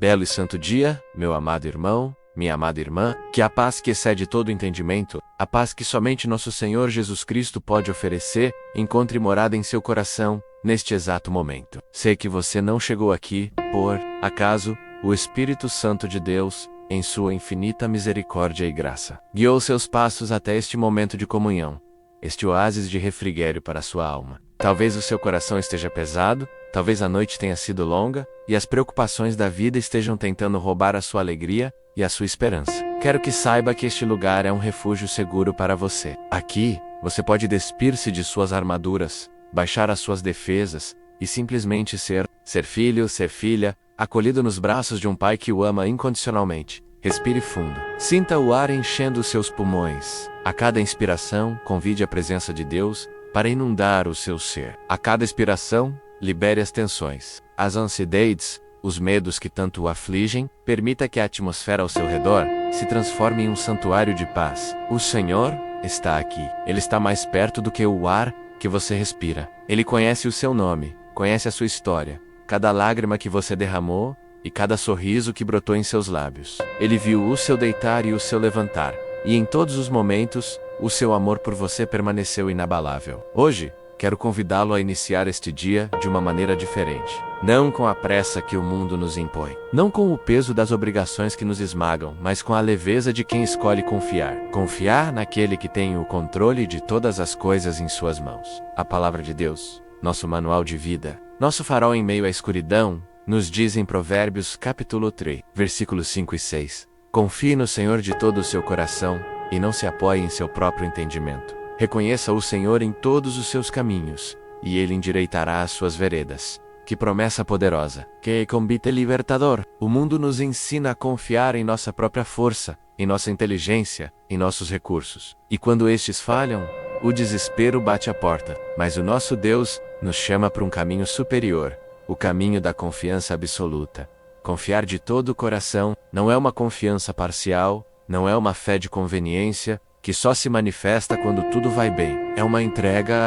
Belo e santo dia, meu amado irmão, minha amada irmã, que a paz que excede todo entendimento, a paz que somente nosso Senhor Jesus Cristo pode oferecer, encontre morada em seu coração, neste exato momento. Sei que você não chegou aqui, por acaso, o Espírito Santo de Deus, em sua infinita misericórdia e graça, guiou seus passos até este momento de comunhão, este oásis de refrigério para a sua alma. Talvez o seu coração esteja pesado, talvez a noite tenha sido longa, e as preocupações da vida estejam tentando roubar a sua alegria e a sua esperança. Quero que saiba que este lugar é um refúgio seguro para você. Aqui, você pode despir-se de suas armaduras, baixar as suas defesas, e simplesmente ser filho, ser filha, acolhido nos braços de um pai que o ama incondicionalmente. Respire fundo. Sinta o ar enchendo os seus pulmões. A cada inspiração, convide a presença de Deus para inundar o seu ser. A cada expiração, libere as tensões, as ansiedades, os medos que tanto o afligem. Permita que a atmosfera ao seu redor se transforme em um santuário de paz. O Senhor está aqui. Ele está mais perto do que o ar que você respira. Ele conhece o seu nome, conhece a sua história, cada lágrima que você derramou e cada sorriso que brotou em seus lábios. Ele viu o seu deitar e o seu levantar, e em todos os momentos, o seu amor por você permaneceu inabalável. Hoje, quero convidá-lo a iniciar este dia de uma maneira diferente. Não com a pressa que o mundo nos impõe. Não com o peso das obrigações que nos esmagam, mas com a leveza de quem escolhe confiar. Confiar naquele que tem o controle de todas as coisas em suas mãos. A palavra de Deus, nosso manual de vida, nosso farol em meio à escuridão, nos diz em Provérbios capítulo 3, versículos 5 e 6. Confie no Senhor de todo o seu coração, e não se apoie em seu próprio entendimento. Reconheça o Senhor em todos os seus caminhos, e Ele endireitará as suas veredas. Que promessa poderosa! Que convite libertador! O mundo nos ensina a confiar em nossa própria força, em nossa inteligência, em nossos recursos. E quando estes falham, o desespero bate à porta. Mas o nosso Deus nos chama para um caminho superior, o caminho da confiança absoluta. Confiar de todo o coração não é uma confiança parcial, não é uma fé de conveniência, que só se manifesta quando tudo vai bem. É uma entrega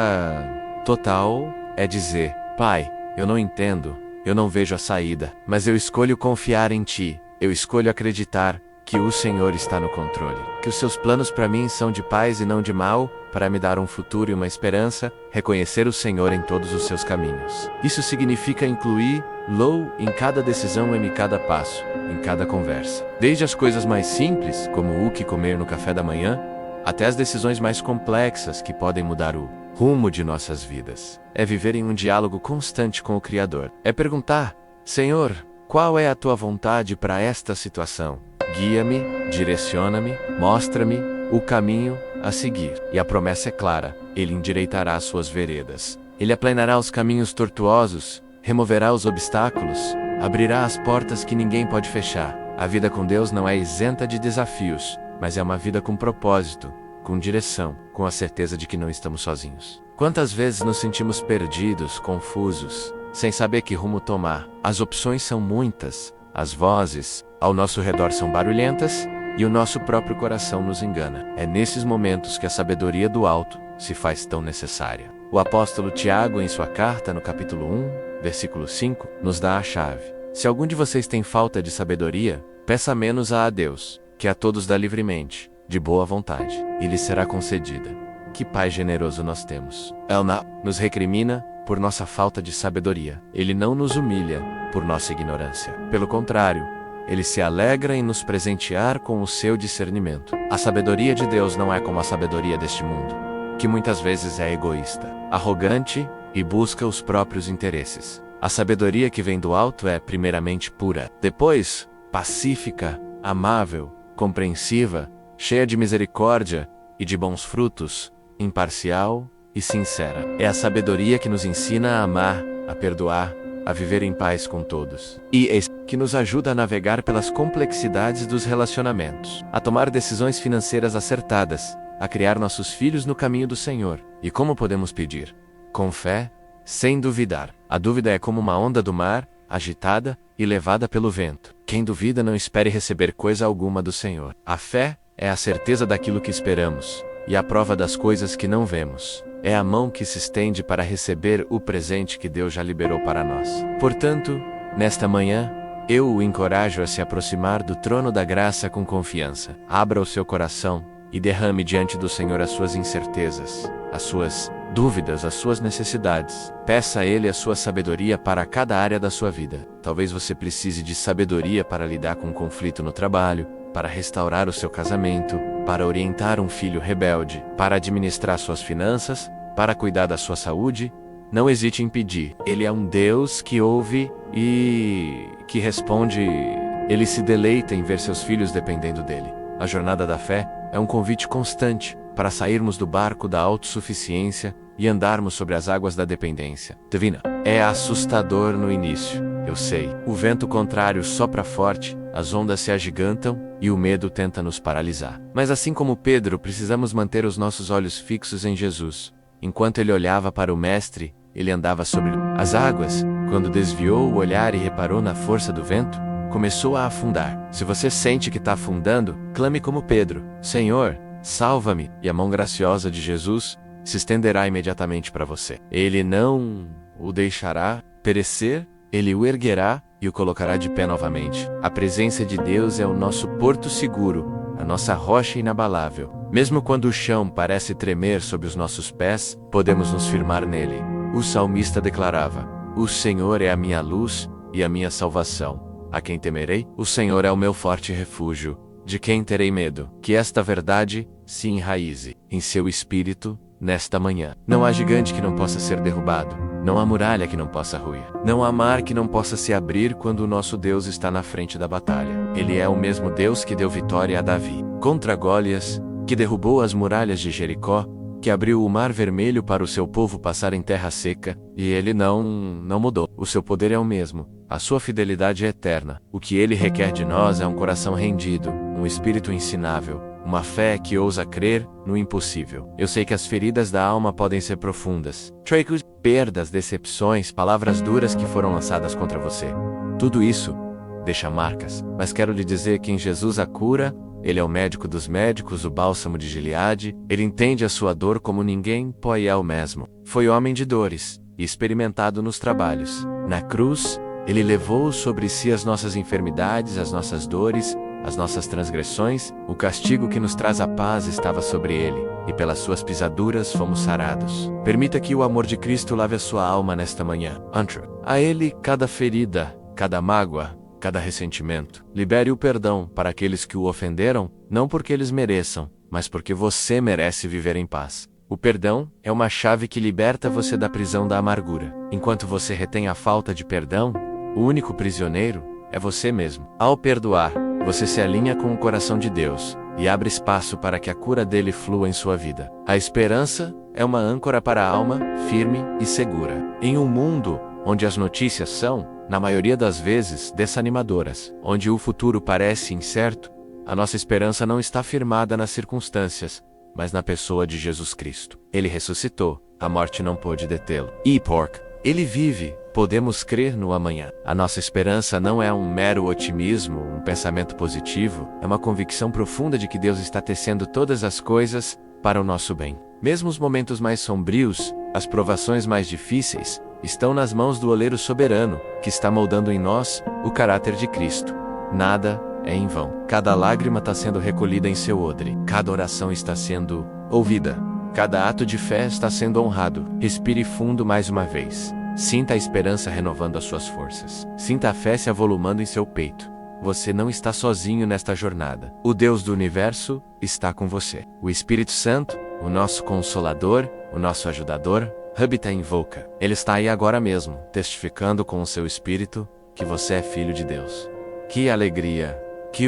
total, é dizer: Pai, eu não entendo, eu não vejo a saída, mas eu escolho confiar em Ti, eu escolho acreditar que o Senhor está no controle, que os Seus planos para mim são de paz e não de mal, para me dar um futuro e uma esperança, reconhecer o Senhor em todos os seus caminhos. Isso significa incluir-lo em cada decisão e em cada passo, em cada conversa. Desde as coisas mais simples, como o que comer no café da manhã, até as decisões mais complexas que podem mudar o rumo de nossas vidas. É viver em um diálogo constante com o Criador. É perguntar: Senhor, qual é a Tua vontade para esta situação? Guia-me, direciona-me, mostra-me o caminho a seguir. E a promessa é clara: Ele endireitará as suas veredas. Ele aplanará os caminhos tortuosos, removerá os obstáculos, abrirá as portas que ninguém pode fechar. A vida com Deus não é isenta de desafios, mas é uma vida com propósito, com direção, com a certeza de que não estamos sozinhos. Quantas vezes nos sentimos perdidos, confusos, sem saber que rumo tomar? As opções são muitas, as vozes ao nosso redor são barulhentas, e o nosso próprio coração nos engana. É nesses momentos que a sabedoria do alto se faz tão necessária. O apóstolo Tiago, em sua carta, no capítulo 1, versículo 5, nos dá a chave. Se algum de vocês tem falta de sabedoria, peça menos a Deus, que a todos dá livremente, de boa vontade, e lhe será concedida. Que Pai generoso nós temos. Ele não nos recrimina por nossa falta de sabedoria. Ele não nos humilha por nossa ignorância. Pelo contrário, Ele se alegra em nos presentear com o seu discernimento. A sabedoria de Deus não é como a sabedoria deste mundo, que muitas vezes é egoísta, arrogante e busca os próprios interesses. A sabedoria que vem do alto é, primeiramente, pura, depois, pacífica, amável, compreensiva, cheia de misericórdia e de bons frutos, imparcial e sincera. É a sabedoria que nos ensina a amar, a perdoar, a viver em paz com todos. E é que nos ajuda a navegar pelas complexidades dos relacionamentos, a tomar decisões financeiras acertadas, a criar nossos filhos no caminho do Senhor. E como podemos pedir? Com fé, sem duvidar. A dúvida é como uma onda do mar, agitada e levada pelo vento. Quem duvida não espere receber coisa alguma do Senhor. A fé é a certeza daquilo que esperamos, e a prova das coisas que não vemos. É a mão que se estende para receber o presente que Deus já liberou para nós. Portanto, nesta manhã, Eu o encorajo a se aproximar do trono da graça com confiança. Abra o seu coração e derrame diante do Senhor as suas incertezas, as suas dúvidas, as suas necessidades. Peça a Ele a sua sabedoria para cada área da sua vida. Talvez você precise de sabedoria para lidar com um conflito no trabalho, para restaurar o seu casamento, para orientar um filho rebelde, para administrar suas finanças, para cuidar da sua saúde. Não hesite em pedir. Ele é um Deus que ouve e que responde. Ele se deleita em ver seus filhos dependendo dele. A jornada da fé é um convite constante para sairmos do barco da autossuficiência e andarmos sobre as águas da dependência divina. É assustador no início, eu sei. O vento contrário sopra forte, as ondas se agigantam e o medo tenta nos paralisar. Mas assim como Pedro, precisamos manter os nossos olhos fixos em Jesus. Enquanto ele olhava para o Mestre, ele andava sobre as águas. Quando desviou o olhar e reparou na força do vento, começou a afundar. Se você sente que está afundando, clame como Pedro: Senhor, salva-me! E a mão graciosa de Jesus se estenderá imediatamente para você. Ele não o deixará perecer, ele o erguerá e o colocará de pé novamente. A presença de Deus é o nosso porto seguro, a nossa rocha inabalável. Mesmo quando o chão parece tremer sob os nossos pés, podemos nos firmar nele. O salmista declarava: O Senhor é a minha luz e a minha salvação. A quem temerei? O Senhor é o meu forte refúgio. De quem terei medo? Que esta verdade se enraize em seu espírito nesta manhã. Não há gigante que não possa ser derrubado. Não há muralha que não possa ruir. Não há mar que não possa se abrir quando o nosso Deus está na frente da batalha. Ele é o mesmo Deus que deu vitória a Davi contra Golias, que derrubou as muralhas de Jericó, que abriu o mar vermelho para o seu povo passar em terra seca, e ele não mudou. O seu poder é o mesmo. A sua fidelidade é eterna. O que ele requer de nós é um coração rendido, um espírito ensinável, uma fé que ousa crer no impossível. Eu sei que as feridas da alma podem ser profundas. Perdas, decepções, palavras duras que foram lançadas contra você. Tudo isso deixa marcas. Mas quero lhe dizer que em Jesus a cura. Ele é o médico dos médicos, o bálsamo de Gileade. Ele entende a sua dor como ninguém, pois é o mesmo. Foi homem de dores e experimentado nos trabalhos. Na cruz, ele levou sobre si as nossas enfermidades, as nossas dores, as nossas transgressões. O castigo que nos traz a paz estava sobre ele, e pelas suas pisaduras fomos sarados. Permita que o amor de Cristo lave a sua alma nesta manhã. A ele cada ferida, cada mágoa, cada ressentimento. Libere o perdão para aqueles que o ofenderam, não porque eles mereçam, mas porque você merece viver em paz. O perdão é uma chave que liberta você da prisão da amargura. Enquanto você retém a falta de perdão, o único prisioneiro é você mesmo. Ao perdoar, você se alinha com o coração de Deus e abre espaço para que a cura dele flua em sua vida. A esperança é uma âncora para a alma, firme e segura. Em um mundo onde as notícias são, na maioria das vezes, desanimadoras, onde o futuro parece incerto, a nossa esperança não está firmada nas circunstâncias, mas na pessoa de Jesus Cristo. Ele ressuscitou, a morte não pôde detê-lo. Ele vive, podemos crer no amanhã. A nossa esperança não é um mero otimismo, um pensamento positivo, é uma convicção profunda de que Deus está tecendo todas as coisas para o nosso bem. Mesmo os momentos mais sombrios, as provações mais difíceis, estão nas mãos do oleiro soberano, que está moldando em nós o caráter de Cristo. Nada é em vão. Cada lágrima está sendo recolhida em seu odre. Cada oração está sendo ouvida. Cada ato de fé está sendo honrado. Respire fundo mais uma vez. Sinta a esperança renovando as suas forças. Sinta a fé se avolumando em seu peito. Você não está sozinho nesta jornada. O Deus do universo está com você. O Espírito Santo, o nosso Consolador, o nosso Ajudador, habita em Volca. Ele está aí agora mesmo, testificando com o seu Espírito que você é filho de Deus. Que alegria, que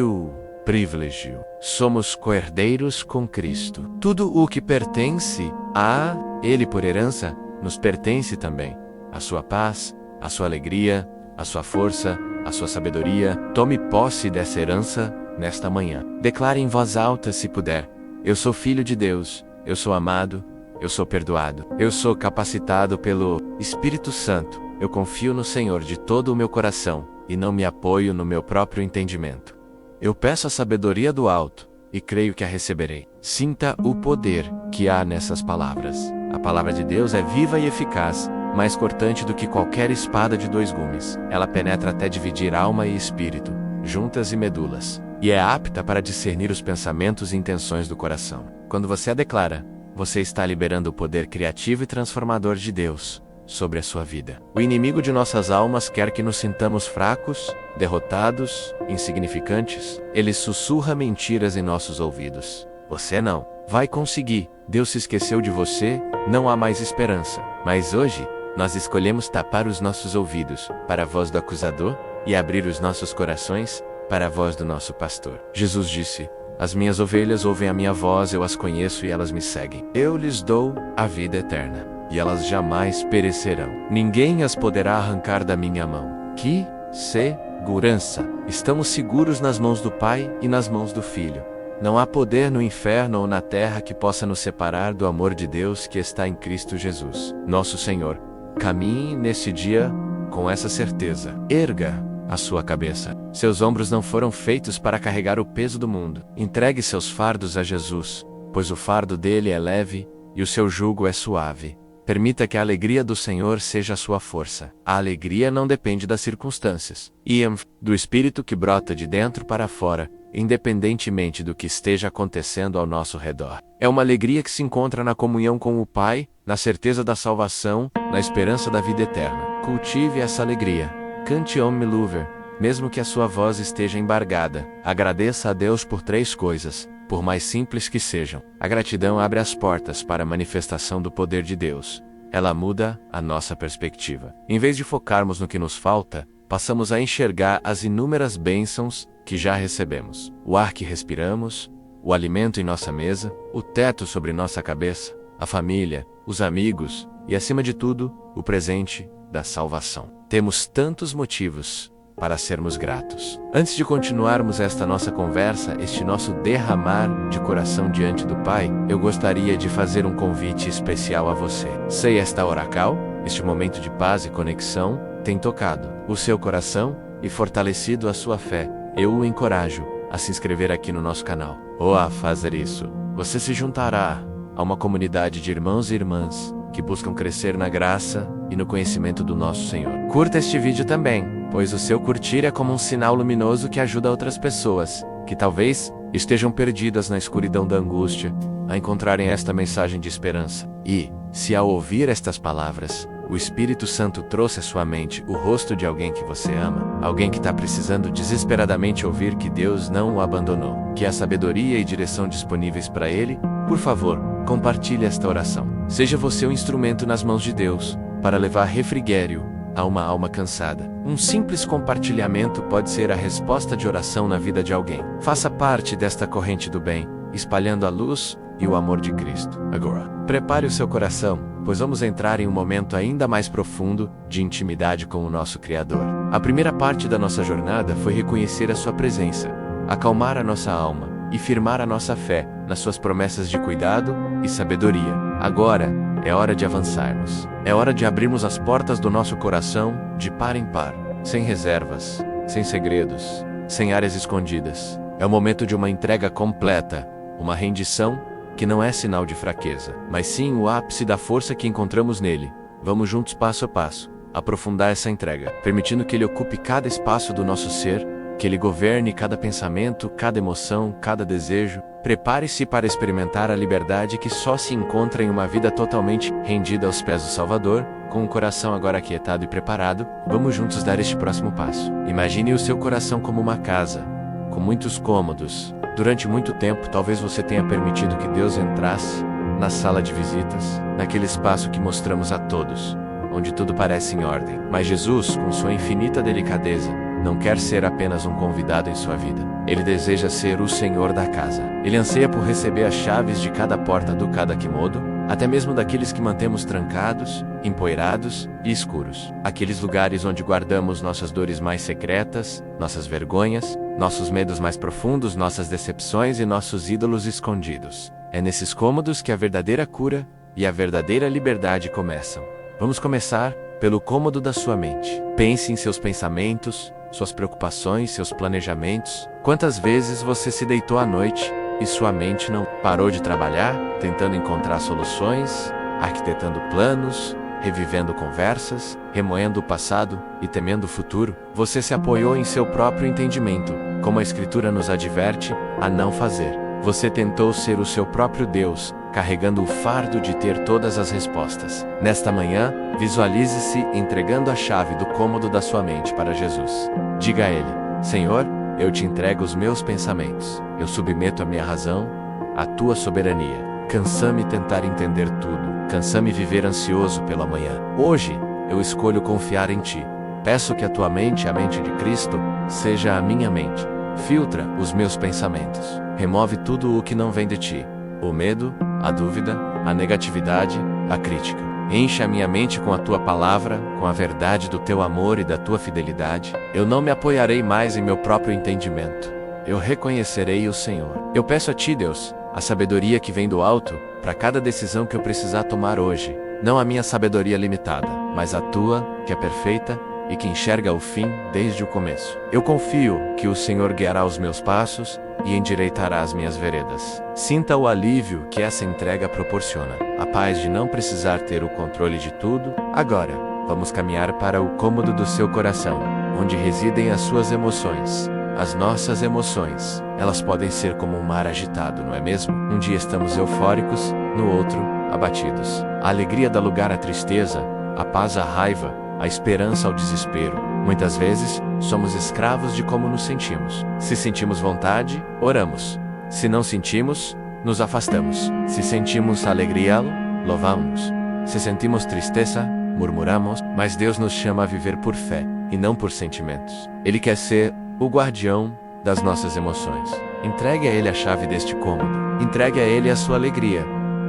privilégio. Somos co-herdeiros com Cristo. Tudo o que pertence a Ele por herança, nos pertence também. A sua paz, a sua alegria, a sua força, a sua sabedoria. Tome posse dessa herança nesta manhã. Declare em voz alta se puder: eu sou filho de Deus, eu sou amado, eu sou perdoado. Eu sou capacitado pelo Espírito Santo. Eu confio no Senhor de todo o meu coração e não me apoio no meu próprio entendimento. Eu peço a sabedoria do alto e creio que a receberei. Sinta o poder que há nessas palavras. A palavra de Deus é viva e eficaz, mais cortante do que qualquer espada de 2 gumes. Ela penetra até dividir alma e espírito, juntas e medulas, e é apta para discernir os pensamentos e intenções do coração. Quando você a declara, você está liberando o poder criativo e transformador de Deus sobre a sua vida. O inimigo de nossas almas quer que nos sintamos fracos, derrotados, insignificantes. Ele sussurra mentiras em nossos ouvidos. Você não vai conseguir. Deus se esqueceu de você, não há mais esperança. Mas hoje, nós escolhemos tapar os nossos ouvidos para a voz do acusador e abrir os nossos corações para a voz do nosso pastor. Jesus disse: as minhas ovelhas ouvem a minha voz, eu as conheço e elas me seguem. Eu lhes dou a vida eterna, e elas jamais perecerão. Ninguém as poderá arrancar da minha mão. Que segurança! Estamos seguros nas mãos do Pai e nas mãos do Filho. Não há poder no inferno ou na terra que possa nos separar do amor de Deus que está em Cristo Jesus, nosso Senhor. Caminhe nesse dia com essa certeza. Erga a sua cabeça. Seus ombros não foram feitos para carregar o peso do mundo. Entregue seus fardos a Jesus, pois o fardo dele é leve e o seu jugo é suave. Permita que a alegria do Senhor seja a sua força. A alegria não depende das circunstâncias, e do espírito que brota de dentro para fora, independentemente do que esteja acontecendo ao nosso redor. É uma alegria que se encontra na comunhão com o Pai, na certeza da salvação, na esperança da vida eterna. Cultive essa alegria. Cante Om Louver, mesmo que a sua voz esteja embargada. Agradeça a Deus por 3 coisas, por mais simples que sejam. A gratidão abre as portas para a manifestação do poder de Deus. Ela muda a nossa perspectiva. Em vez de focarmos no que nos falta, passamos a enxergar as inúmeras bênçãos que já recebemos. O ar que respiramos, o alimento em nossa mesa, o teto sobre nossa cabeça, a família, os amigos e, acima de tudo, o presente da salvação. Temos tantos motivos para sermos gratos. Antes de continuarmos esta nossa conversa, este nosso derramar de coração diante do Pai, eu gostaria de fazer um convite especial a você. Se esta oracal, este momento de paz e conexão, tem tocado o seu coração e fortalecido a sua fé, eu o encorajo a se inscrever aqui no nosso canal. Ou a fazer isso, você se juntará a uma comunidade de irmãos e irmãs que buscam crescer na graça e no conhecimento do nosso Senhor. Curta este vídeo também, pois o seu curtir é como um sinal luminoso que ajuda outras pessoas, que talvez estejam perdidas na escuridão da angústia, a encontrarem esta mensagem de esperança. E, se ao ouvir estas palavras, o Espírito Santo trouxe à sua mente o rosto de alguém que você ama, alguém que está precisando desesperadamente ouvir que Deus não o abandonou, que há sabedoria e direção disponíveis para ele, por favor, compartilhe esta oração. Seja você um instrumento nas mãos de Deus, para levar refrigério a uma alma cansada. Um simples compartilhamento pode ser a resposta de oração na vida de alguém. Faça parte desta corrente do bem, espalhando a luz e o amor de Cristo. Agora, prepare o seu coração, pois vamos entrar em um momento ainda mais profundo de intimidade com o nosso Criador. A primeira parte da nossa jornada foi reconhecer a sua presença, acalmar a nossa alma e firmar a nossa fé nas suas promessas de cuidado e sabedoria. Agora, é hora de avançarmos. É hora de abrirmos as portas do nosso coração de par em par, sem reservas, sem segredos, sem áreas escondidas. É o momento de uma entrega completa, uma rendição que não é sinal de fraqueza, mas sim o ápice da força que encontramos nele. Vamos juntos passo a passo, aprofundar essa entrega, permitindo que ele ocupe cada espaço do nosso ser, que ele governe cada pensamento, cada emoção, cada desejo. Prepare-se para experimentar a liberdade que só se encontra em uma vida totalmente rendida aos pés do Salvador. Com o coração agora aquietado e preparado, vamos juntos dar este próximo passo. Imagine o seu coração como uma casa, com muitos cômodos. Durante muito tempo, talvez você tenha permitido que Deus entrasse na sala de visitas, naquele espaço que mostramos a todos, onde tudo parece em ordem. Mas Jesus, com sua infinita delicadeza, não quer ser apenas um convidado em sua vida. Ele deseja ser o Senhor da casa. Ele anseia por receber as chaves de cada porta do cada quimodo, até mesmo daqueles que mantemos trancados, empoeirados e escuros. Aqueles lugares onde guardamos nossas dores mais secretas, nossas vergonhas, nossos medos mais profundos, nossas decepções e nossos ídolos escondidos. É nesses cômodos que a verdadeira cura e a verdadeira liberdade começam. Vamos começar pelo cômodo da sua mente. Pense em seus pensamentos, suas preocupações, seus planejamentos. Quantas vezes você se deitou à noite e sua mente não parou de trabalhar, tentando encontrar soluções, arquitetando planos, revivendo conversas, remoendo o passado e temendo o futuro, você se apoiou em seu próprio entendimento, como a Escritura nos adverte a não fazer. Você tentou ser o seu próprio Deus, carregando o fardo de ter todas as respostas. Nesta manhã, visualize-se entregando a chave do cômodo da sua mente para Jesus. Diga a Ele: Senhor, eu te entrego os meus pensamentos. Eu submeto a minha razão à tua soberania. Cansa-me tentar entender tudo. Cansa-me viver ansioso pela manhã. Hoje, eu escolho confiar em ti. Peço que a tua mente, a mente de Cristo, seja a minha mente. Filtra os meus pensamentos. Remove tudo o que não vem de ti. O medo, a dúvida, a negatividade, a crítica. Enche a minha mente com a tua palavra, com a verdade do teu amor e da tua fidelidade. Eu não me apoiarei mais em meu próprio entendimento. Eu reconhecerei o Senhor. Eu peço a ti, Deus, a sabedoria que vem do alto, para cada decisão que eu precisar tomar hoje. Não a minha sabedoria limitada, mas a tua, que é perfeita e que enxerga o fim desde o começo. Eu confio que o Senhor guiará os meus passos e endireitará as minhas veredas. Sinta o alívio que essa entrega proporciona, a paz de não precisar ter o controle de tudo. Agora, vamos caminhar para o cômodo do seu coração, onde residem as suas emoções. As nossas emoções, elas podem ser como um mar agitado, não é mesmo? Um dia estamos eufóricos, no outro, abatidos. A alegria dá lugar à tristeza, a paz à raiva, a esperança ao desespero. Muitas vezes, somos escravos de como nos sentimos. Se sentimos vontade, oramos. Se não sentimos, nos afastamos. Se sentimos alegria, louvamos. Se sentimos tristeza, murmuramos. Mas Deus nos chama a viver por fé, e não por sentimentos. Ele quer ser o guardião das nossas emoções. Entregue a Ele a chave deste cômodo. Entregue a Ele a sua alegria,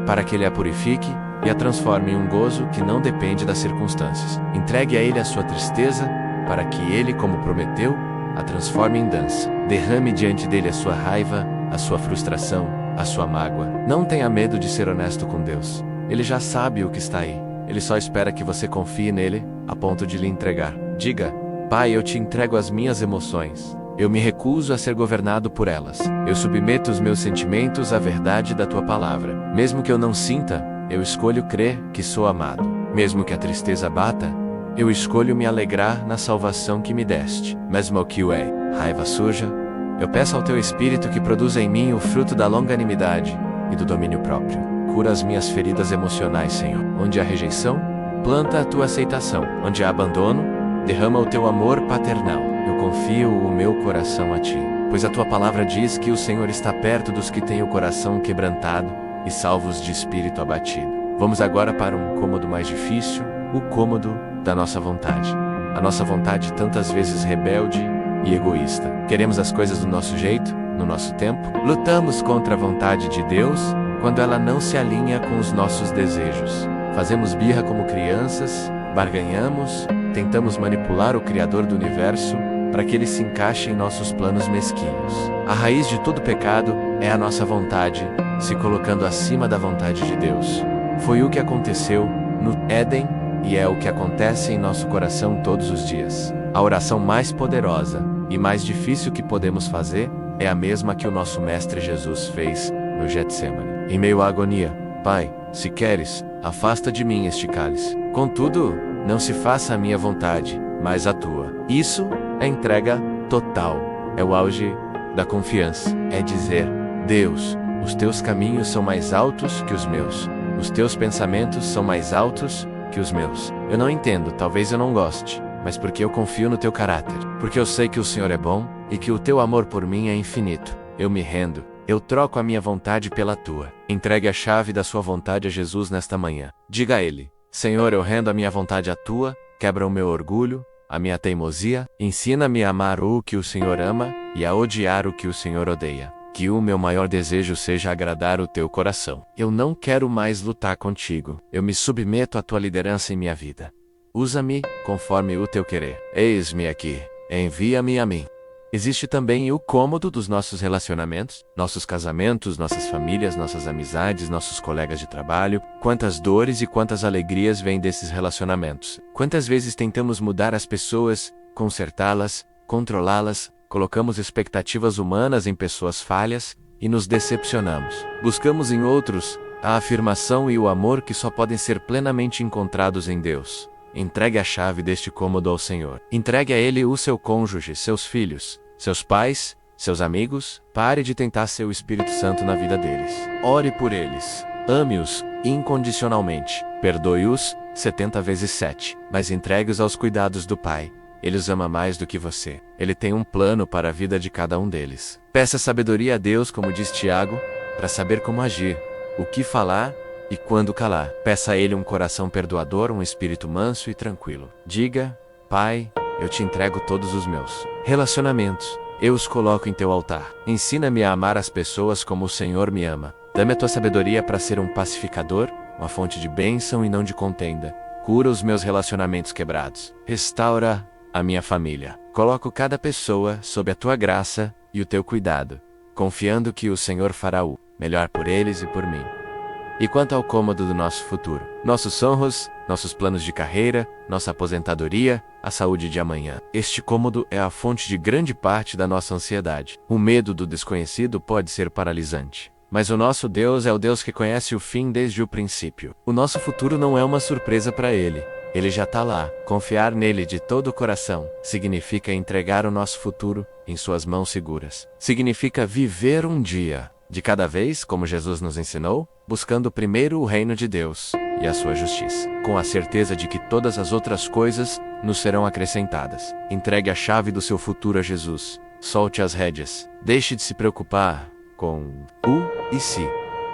para que Ele a purifique e a transforme em um gozo que não depende das circunstâncias. Entregue a Ele a sua tristeza, para que Ele, como prometeu, a transforme em dança. Derrame diante dele a sua raiva, a sua frustração, a sua mágoa. Não tenha medo de ser honesto com Deus. Ele já sabe o que está aí. Ele só espera que você confie nele, a ponto de lhe entregar. Diga: Pai, eu te entrego as minhas emoções. Eu me recuso a ser governado por elas. Eu submeto os meus sentimentos à verdade da tua palavra. Mesmo que eu não sinta, eu escolho crer que sou amado. Mesmo que a tristeza bata, eu escolho me alegrar na salvação que me deste. Mesmo que o raiva surja, eu peço ao teu Espírito que produza em mim o fruto da longanimidade e do domínio próprio. Cura as minhas feridas emocionais, Senhor. Onde há rejeição, planta a tua aceitação. Onde há abandono, derrama o teu amor paternal. Eu confio o meu coração a ti, pois a tua palavra diz que o Senhor está perto dos que têm o coração quebrantado e salvos de espírito abatido. Vamos agora para um cômodo mais difícil, o cômodo da nossa vontade. A nossa vontade tantas vezes rebelde e egoísta. Queremos as coisas do nosso jeito, no nosso tempo. Lutamos contra a vontade de Deus quando ela não se alinha com os nossos desejos. Fazemos birra como crianças, barganhamos, tentamos manipular o Criador do Universo para que ele se encaixe em nossos planos mesquinhos. A raiz de todo pecado é a nossa vontade, se colocando acima da vontade de Deus. Foi o que aconteceu no Éden e é o que acontece em nosso coração todos os dias. A oração mais poderosa e mais difícil que podemos fazer é a mesma que o nosso Mestre Jesus fez no Getsemane. Em meio à agonia: Pai, se queres, afasta de mim este cálice. Contudo, não se faça a minha vontade, mas a tua. Isso é entrega total. É o auge da confiança. É dizer: Deus, os teus caminhos são mais altos que os meus. Os teus pensamentos são mais altos que os meus. Eu não entendo, talvez eu não goste, mas porque eu confio no teu caráter. Porque eu sei que o Senhor é bom e que o teu amor por mim é infinito. Eu me rendo. Eu troco a minha vontade pela tua. Entregue a chave da sua vontade a Jesus nesta manhã. Diga a Ele: Senhor, eu rendo a minha vontade à tua, quebra o meu orgulho, a minha teimosia, ensina-me a amar o que o Senhor ama e a odiar o que o Senhor odeia. Que o meu maior desejo seja agradar o teu coração. Eu não quero mais lutar contigo. Eu me submeto à tua liderança em minha vida. Usa-me conforme o teu querer. Eis-me aqui. Envia-me a mim. Existe também o cômodo dos nossos relacionamentos, nossos casamentos, nossas famílias, nossas amizades, nossos colegas de trabalho. Quantas dores e quantas alegrias vêm desses relacionamentos. Quantas vezes tentamos mudar as pessoas, consertá-las, controlá-las, colocamos expectativas humanas em pessoas falhas e nos decepcionamos. Buscamos em outros a afirmação e o amor que só podem ser plenamente encontrados em Deus. Entregue a chave deste cômodo ao Senhor. Entregue a Ele o seu cônjuge, seus filhos, seus pais, seus amigos. Pare de tentar ser o Espírito Santo na vida deles. Ore por eles. Ame-os incondicionalmente. Perdoe-os 70 vezes 7. Mas entregue-os aos cuidados do Pai. Ele os ama mais do que você. Ele tem um plano para a vida de cada um deles. Peça sabedoria a Deus, como diz Tiago, para saber como agir, o que falar e quando calar. Peça a Ele um coração perdoador, um espírito manso e tranquilo. Diga: Pai, eu te entrego todos os meus relacionamentos. Eu os coloco em teu altar. Ensina-me a amar as pessoas como o Senhor me ama. Dá-me a tua sabedoria para ser um pacificador, uma fonte de bênção e não de contenda. Cura os meus relacionamentos quebrados. Restaura a minha família. Coloco cada pessoa sob a tua graça e o teu cuidado, confiando que o Senhor fará o melhor por eles e por mim. E quanto ao cômodo do nosso futuro, nossos sonhos, nossos planos de carreira, nossa aposentadoria, a saúde de amanhã. Este cômodo é a fonte de grande parte da nossa ansiedade. O medo do desconhecido pode ser paralisante. Mas o nosso Deus é o Deus que conhece o fim desde o princípio. O nosso futuro não é uma surpresa para Ele. Ele já está lá. Confiar nele de todo o coração significa entregar o nosso futuro em suas mãos seguras. Significa viver um dia de cada vez, como Jesus nos ensinou, buscando primeiro o reino de Deus e a sua justiça, com a certeza de que todas as outras coisas nos serão acrescentadas. Entregue a chave do seu futuro a Jesus. Solte as rédeas. Deixe de se preocupar com o e se.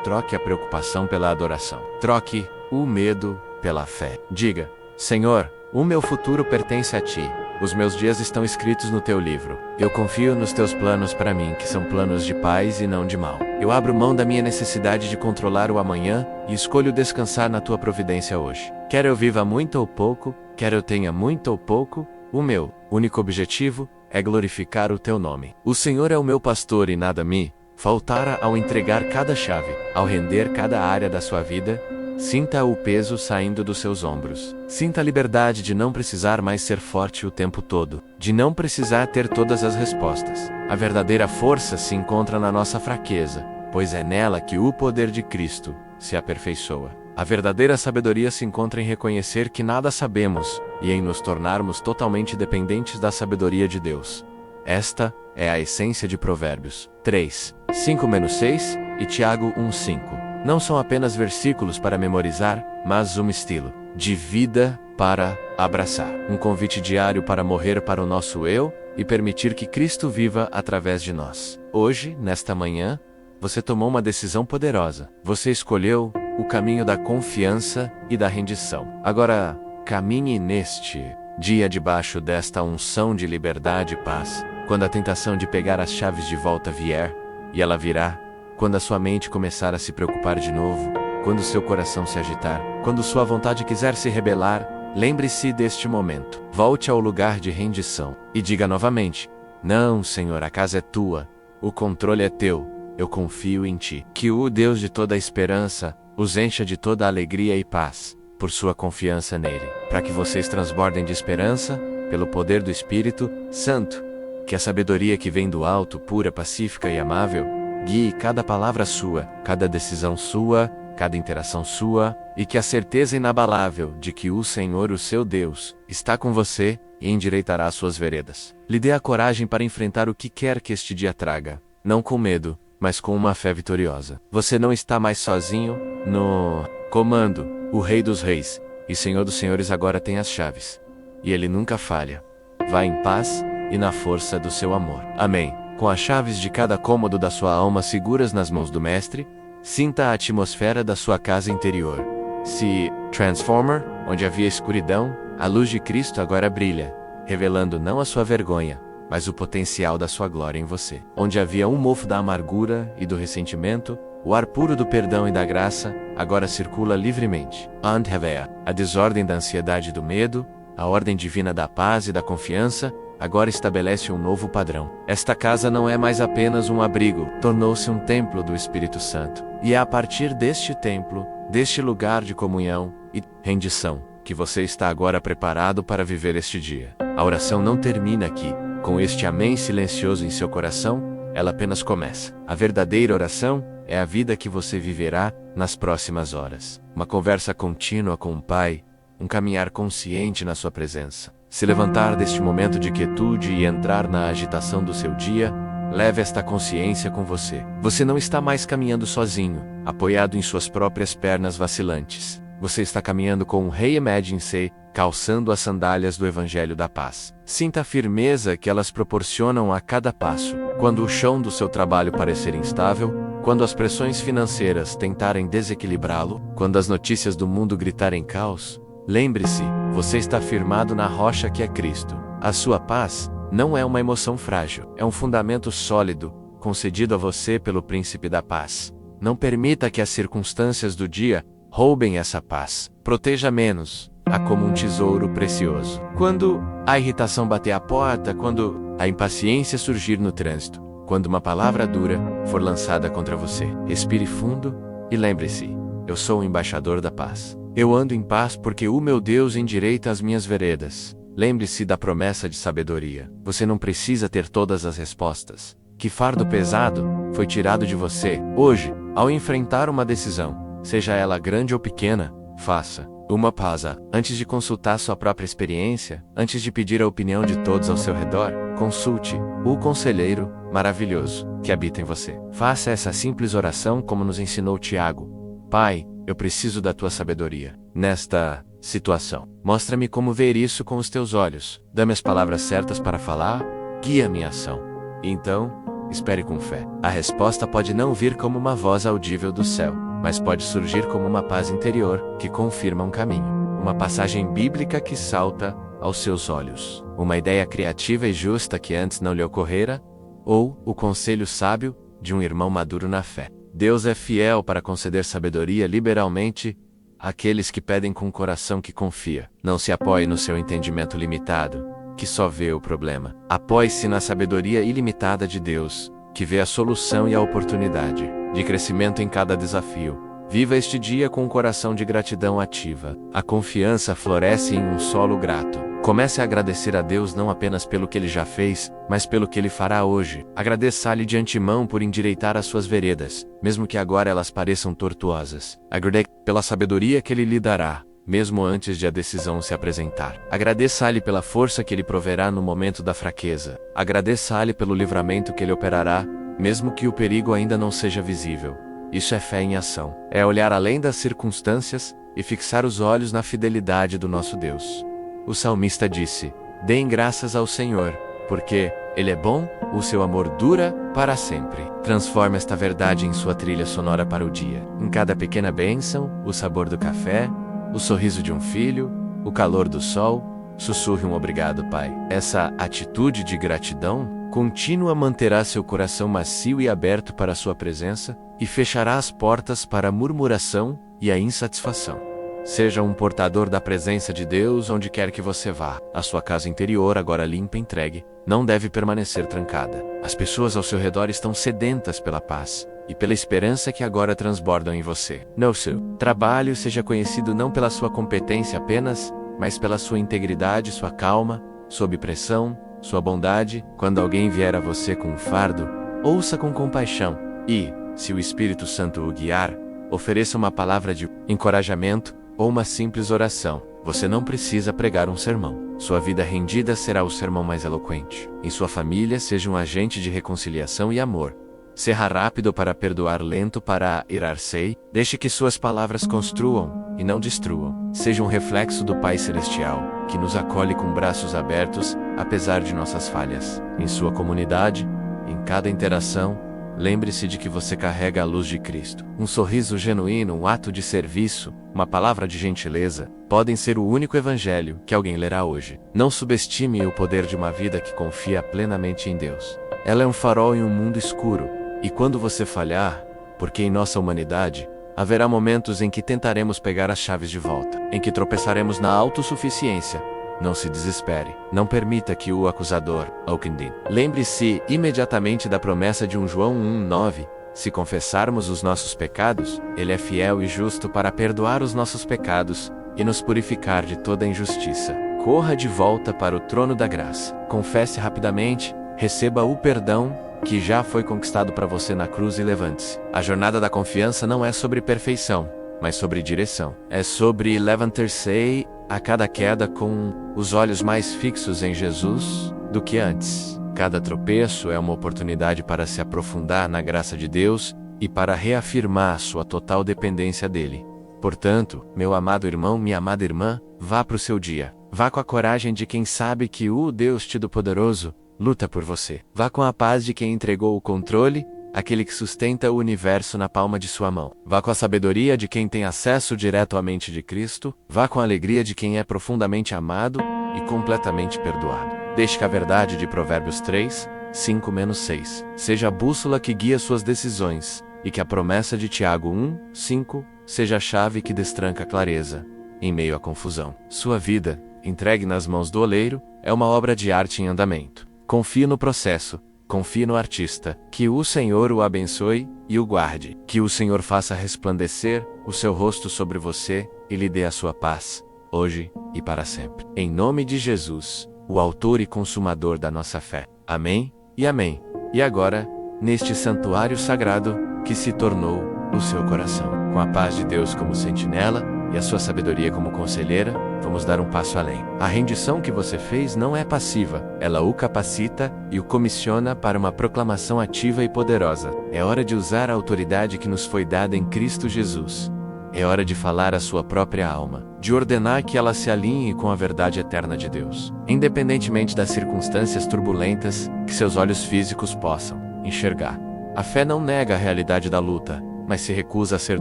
Troque a preocupação pela adoração. Troque o medo pela fé. Diga: Senhor, o meu futuro pertence a Ti. Os meus dias estão escritos no Teu livro. Eu confio nos Teus planos para mim, que são planos de paz e não de mal. Eu abro mão da minha necessidade de controlar o amanhã e escolho descansar na Tua providência hoje. Quer eu viva muito ou pouco, quer eu tenha muito ou pouco, o meu único objetivo é glorificar o Teu nome. O Senhor é o meu pastor e nada me faltará. Ao entregar cada chave, ao render cada área da sua vida, sinta o peso saindo dos seus ombros. Sinta a liberdade de não precisar mais ser forte o tempo todo, de não precisar ter todas as respostas. A verdadeira força se encontra na nossa fraqueza, pois é nela que o poder de Cristo se aperfeiçoa. A verdadeira sabedoria se encontra em reconhecer que nada sabemos e em nos tornarmos totalmente dependentes da sabedoria de Deus. Esta é a essência de Provérbios 3, 5-6 e Tiago 1:5. Não são apenas versículos para memorizar, mas um estilo de vida para abraçar. Um convite diário para morrer para o nosso eu e permitir que Cristo viva através de nós. Hoje, nesta manhã, você tomou uma decisão poderosa. Você escolheu o caminho da confiança e da rendição. Agora, caminhe neste dia debaixo desta unção de liberdade e paz. Quando a tentação de pegar as chaves de volta vier, e ela virá, quando a sua mente começar a se preocupar de novo, quando seu coração se agitar, quando sua vontade quiser se rebelar, lembre-se deste momento. Volte ao lugar de rendição e diga novamente: Não, Senhor, a casa é tua, o controle é teu, eu confio em ti. Que o Deus de toda a esperança os encha de toda a alegria e paz, por sua confiança nele, para que vocês transbordem de esperança, pelo poder do Espírito Santo. Que a sabedoria que vem do alto, pura, pacífica e amável, guie cada palavra sua, cada decisão sua, cada interação sua, e que a certeza inabalável de que o Senhor, o seu Deus, está com você e endireitará suas veredas. Lhe dê a coragem para enfrentar o que quer que este dia traga, não com medo, mas com uma fé vitoriosa. Você não está mais sozinho no comando. O Rei dos Reis e Senhor dos Senhores agora tem as chaves, e Ele nunca falha. Vá em paz e na força do seu amor. Amém. Com as chaves de cada cômodo da sua alma seguras nas mãos do Mestre, sinta a atmosfera da sua casa interior. Se Transformer, onde havia escuridão, a luz de Cristo agora brilha, revelando não a sua vergonha, mas o potencial da sua glória em você. Onde havia um mofo da amargura e do ressentimento, o ar puro do perdão e da graça agora circula livremente. A desordem da ansiedade e do medo, a ordem divina da paz e da confiança, agora estabelece um novo padrão. Esta casa não é mais apenas um abrigo, tornou-se um templo do Espírito Santo. E é a partir deste templo, deste lugar de comunhão e rendição, que você está agora preparado para viver este dia. A oração não termina aqui. Com este amém silencioso em seu coração, ela apenas começa. A verdadeira oração é a vida que você viverá nas próximas horas. Uma conversa contínua com o Pai, um caminhar consciente na sua presença. Se levantar deste momento de quietude e entrar na agitação do seu dia, leve esta consciência com você. Você não está mais caminhando sozinho, apoiado em suas próprias pernas vacilantes. Você está caminhando com o Rei Imagine-se, calçando as sandálias do Evangelho da Paz. Sinta a firmeza que elas proporcionam a cada passo. Quando o chão do seu trabalho parecer instável, quando as pressões financeiras tentarem desequilibrá-lo, quando as notícias do mundo gritarem caos, lembre-se, você está firmado na rocha que é Cristo. A sua paz não é uma emoção frágil, é um fundamento sólido, concedido a você pelo Príncipe da Paz. Não permita que as circunstâncias do dia roubem essa paz. Proteja menos, a como um tesouro precioso. Quando a irritação bater à porta, quando a impaciência surgir no trânsito, quando uma palavra dura for lançada contra você, respire fundo e lembre-se, eu sou o embaixador da paz. Eu ando em paz porque o meu Deus endireita as minhas veredas. Lembre-se da promessa de sabedoria. Você não precisa ter todas as respostas. Que fardo pesado foi tirado de você. Hoje, ao enfrentar uma decisão, seja ela grande ou pequena, faça uma pausa. Antes de consultar sua própria experiência, antes de pedir a opinião de todos ao seu redor, consulte o conselheiro maravilhoso que habita em você. Faça essa simples oração como nos ensinou Tiago. Pai, eu preciso da tua sabedoria nesta situação. Mostra-me como ver isso com os teus olhos. Dá-me as palavras certas para falar, guia minha ação. Então, espere com fé. A resposta pode não vir como uma voz audível do céu, mas pode surgir como uma paz interior que confirma um caminho. Uma passagem bíblica que salta aos seus olhos. Uma ideia criativa e justa que antes não lhe ocorrera, ou o conselho sábio de um irmão maduro na fé. Deus é fiel para conceder sabedoria liberalmente àqueles que pedem com um coração que confia. Não se apoie no seu entendimento limitado, que só vê o problema. Apoie-se na sabedoria ilimitada de Deus, que vê a solução e a oportunidade de crescimento em cada desafio. Viva este dia com um coração de gratidão ativa. A confiança floresce em um solo grato. Comece a agradecer a Deus não apenas pelo que Ele já fez, mas pelo que Ele fará hoje. Agradeça-lhe de antemão por endireitar as suas veredas, mesmo que agora elas pareçam tortuosas. Agradeça pela sabedoria que Ele lhe dará, mesmo antes de a decisão se apresentar. Agradeça-lhe pela força que Ele proverá no momento da fraqueza. Agradeça-lhe pelo livramento que Ele operará, mesmo que o perigo ainda não seja visível. Isso é fé em ação. É olhar além das circunstâncias e fixar os olhos na fidelidade do nosso Deus. O salmista disse: deem graças ao Senhor, porque Ele é bom, o seu amor dura para sempre. Transforme esta verdade em sua trilha sonora para o dia. Em cada pequena bênção, o sabor do café, o sorriso de um filho, o calor do sol, sussurre um obrigado, Pai. Essa atitude de gratidão contínua manterá seu coração macio e aberto para a sua presença e fechará as portas para a murmuração e a insatisfação. Seja um portador da presença de Deus onde quer que você vá. A sua casa interior, agora limpa e entregue, não deve permanecer trancada. As pessoas ao seu redor estão sedentas pela paz e pela esperança que agora transbordam em você. No seu trabalho, seja conhecido não pela sua competência apenas, mas pela sua integridade, sua calma, sob pressão, sua bondade. Quando alguém vier a você com um fardo, ouça com compaixão e, se o Espírito Santo o guiar, ofereça uma palavra de encorajamento ou uma simples oração. Você não precisa pregar um sermão. Sua vida rendida será o sermão mais eloquente. Em sua família, seja um agente de reconciliação e amor. Serra rápido para perdoar, lento para irar-se. Deixe que suas palavras construam e não destruam. Seja um reflexo do Pai Celestial, que nos acolhe com braços abertos, apesar de nossas falhas. Em sua comunidade, em cada interação, lembre-se de que você carrega a luz de Cristo. Um sorriso genuíno, um ato de serviço, uma palavra de gentileza, podem ser o único evangelho que alguém lerá hoje. Não subestime o poder de uma vida que confia plenamente em Deus. Ela é um farol em um mundo escuro, e quando você falhar, porque em nossa humanidade, haverá momentos em que tentaremos pegar as chaves de volta, em que tropeçaremos na autossuficiência. Não se desespere. Não permita que o acusador o condene. Lembre-se imediatamente da promessa de 1 João 1,9. Se confessarmos os nossos pecados, Ele é fiel e justo para perdoar os nossos pecados e nos purificar de toda injustiça. Corra de volta para o trono da graça. Confesse rapidamente, receba o perdão que já foi conquistado para você na cruz e levante-se. A jornada da confiança não é sobre perfeição, mas sobre direção. É sobre levantar-se a cada queda com os olhos mais fixos em Jesus do que antes. Cada tropeço é uma oportunidade para se aprofundar na graça de Deus e para reafirmar sua total dependência dele. Portanto, meu amado irmão, minha amada irmã, vá para o seu dia. Vá com a coragem de quem sabe que o Deus Todo-Poderoso luta por você. Vá com a paz de quem entregou o controle, aquele que sustenta o universo na palma de sua mão. Vá com a sabedoria de quem tem acesso direto à mente de Cristo. Vá com a alegria de quem é profundamente amado e completamente perdoado. Deixe que a verdade de Provérbios 3, 5-6 seja a bússola que guia suas decisões, e que a promessa de Tiago 1, 5 seja a chave que destranca a clareza em meio à confusão. Sua vida, entregue nas mãos do oleiro, é uma obra de arte em andamento. Confie no processo, confie no artista. Que o Senhor o abençoe e o guarde. Que o Senhor faça resplandecer o seu rosto sobre você e lhe dê a sua paz, hoje e para sempre. Em nome de Jesus, o autor e consumador da nossa fé. Amém e amém. E agora, neste santuário sagrado que se tornou o seu coração, com a paz de Deus como sentinela e a sua sabedoria como conselheira, vamos dar um passo além. A rendição que você fez não é passiva, ela o capacita e o comissiona para uma proclamação ativa e poderosa. É hora de usar a autoridade que nos foi dada em Cristo Jesus. É hora de falar à sua própria alma, de ordenar que ela se alinhe com a verdade eterna de Deus, independentemente das circunstâncias turbulentas que seus olhos físicos possam enxergar. A fé não nega a realidade da luta, mas se recusa a ser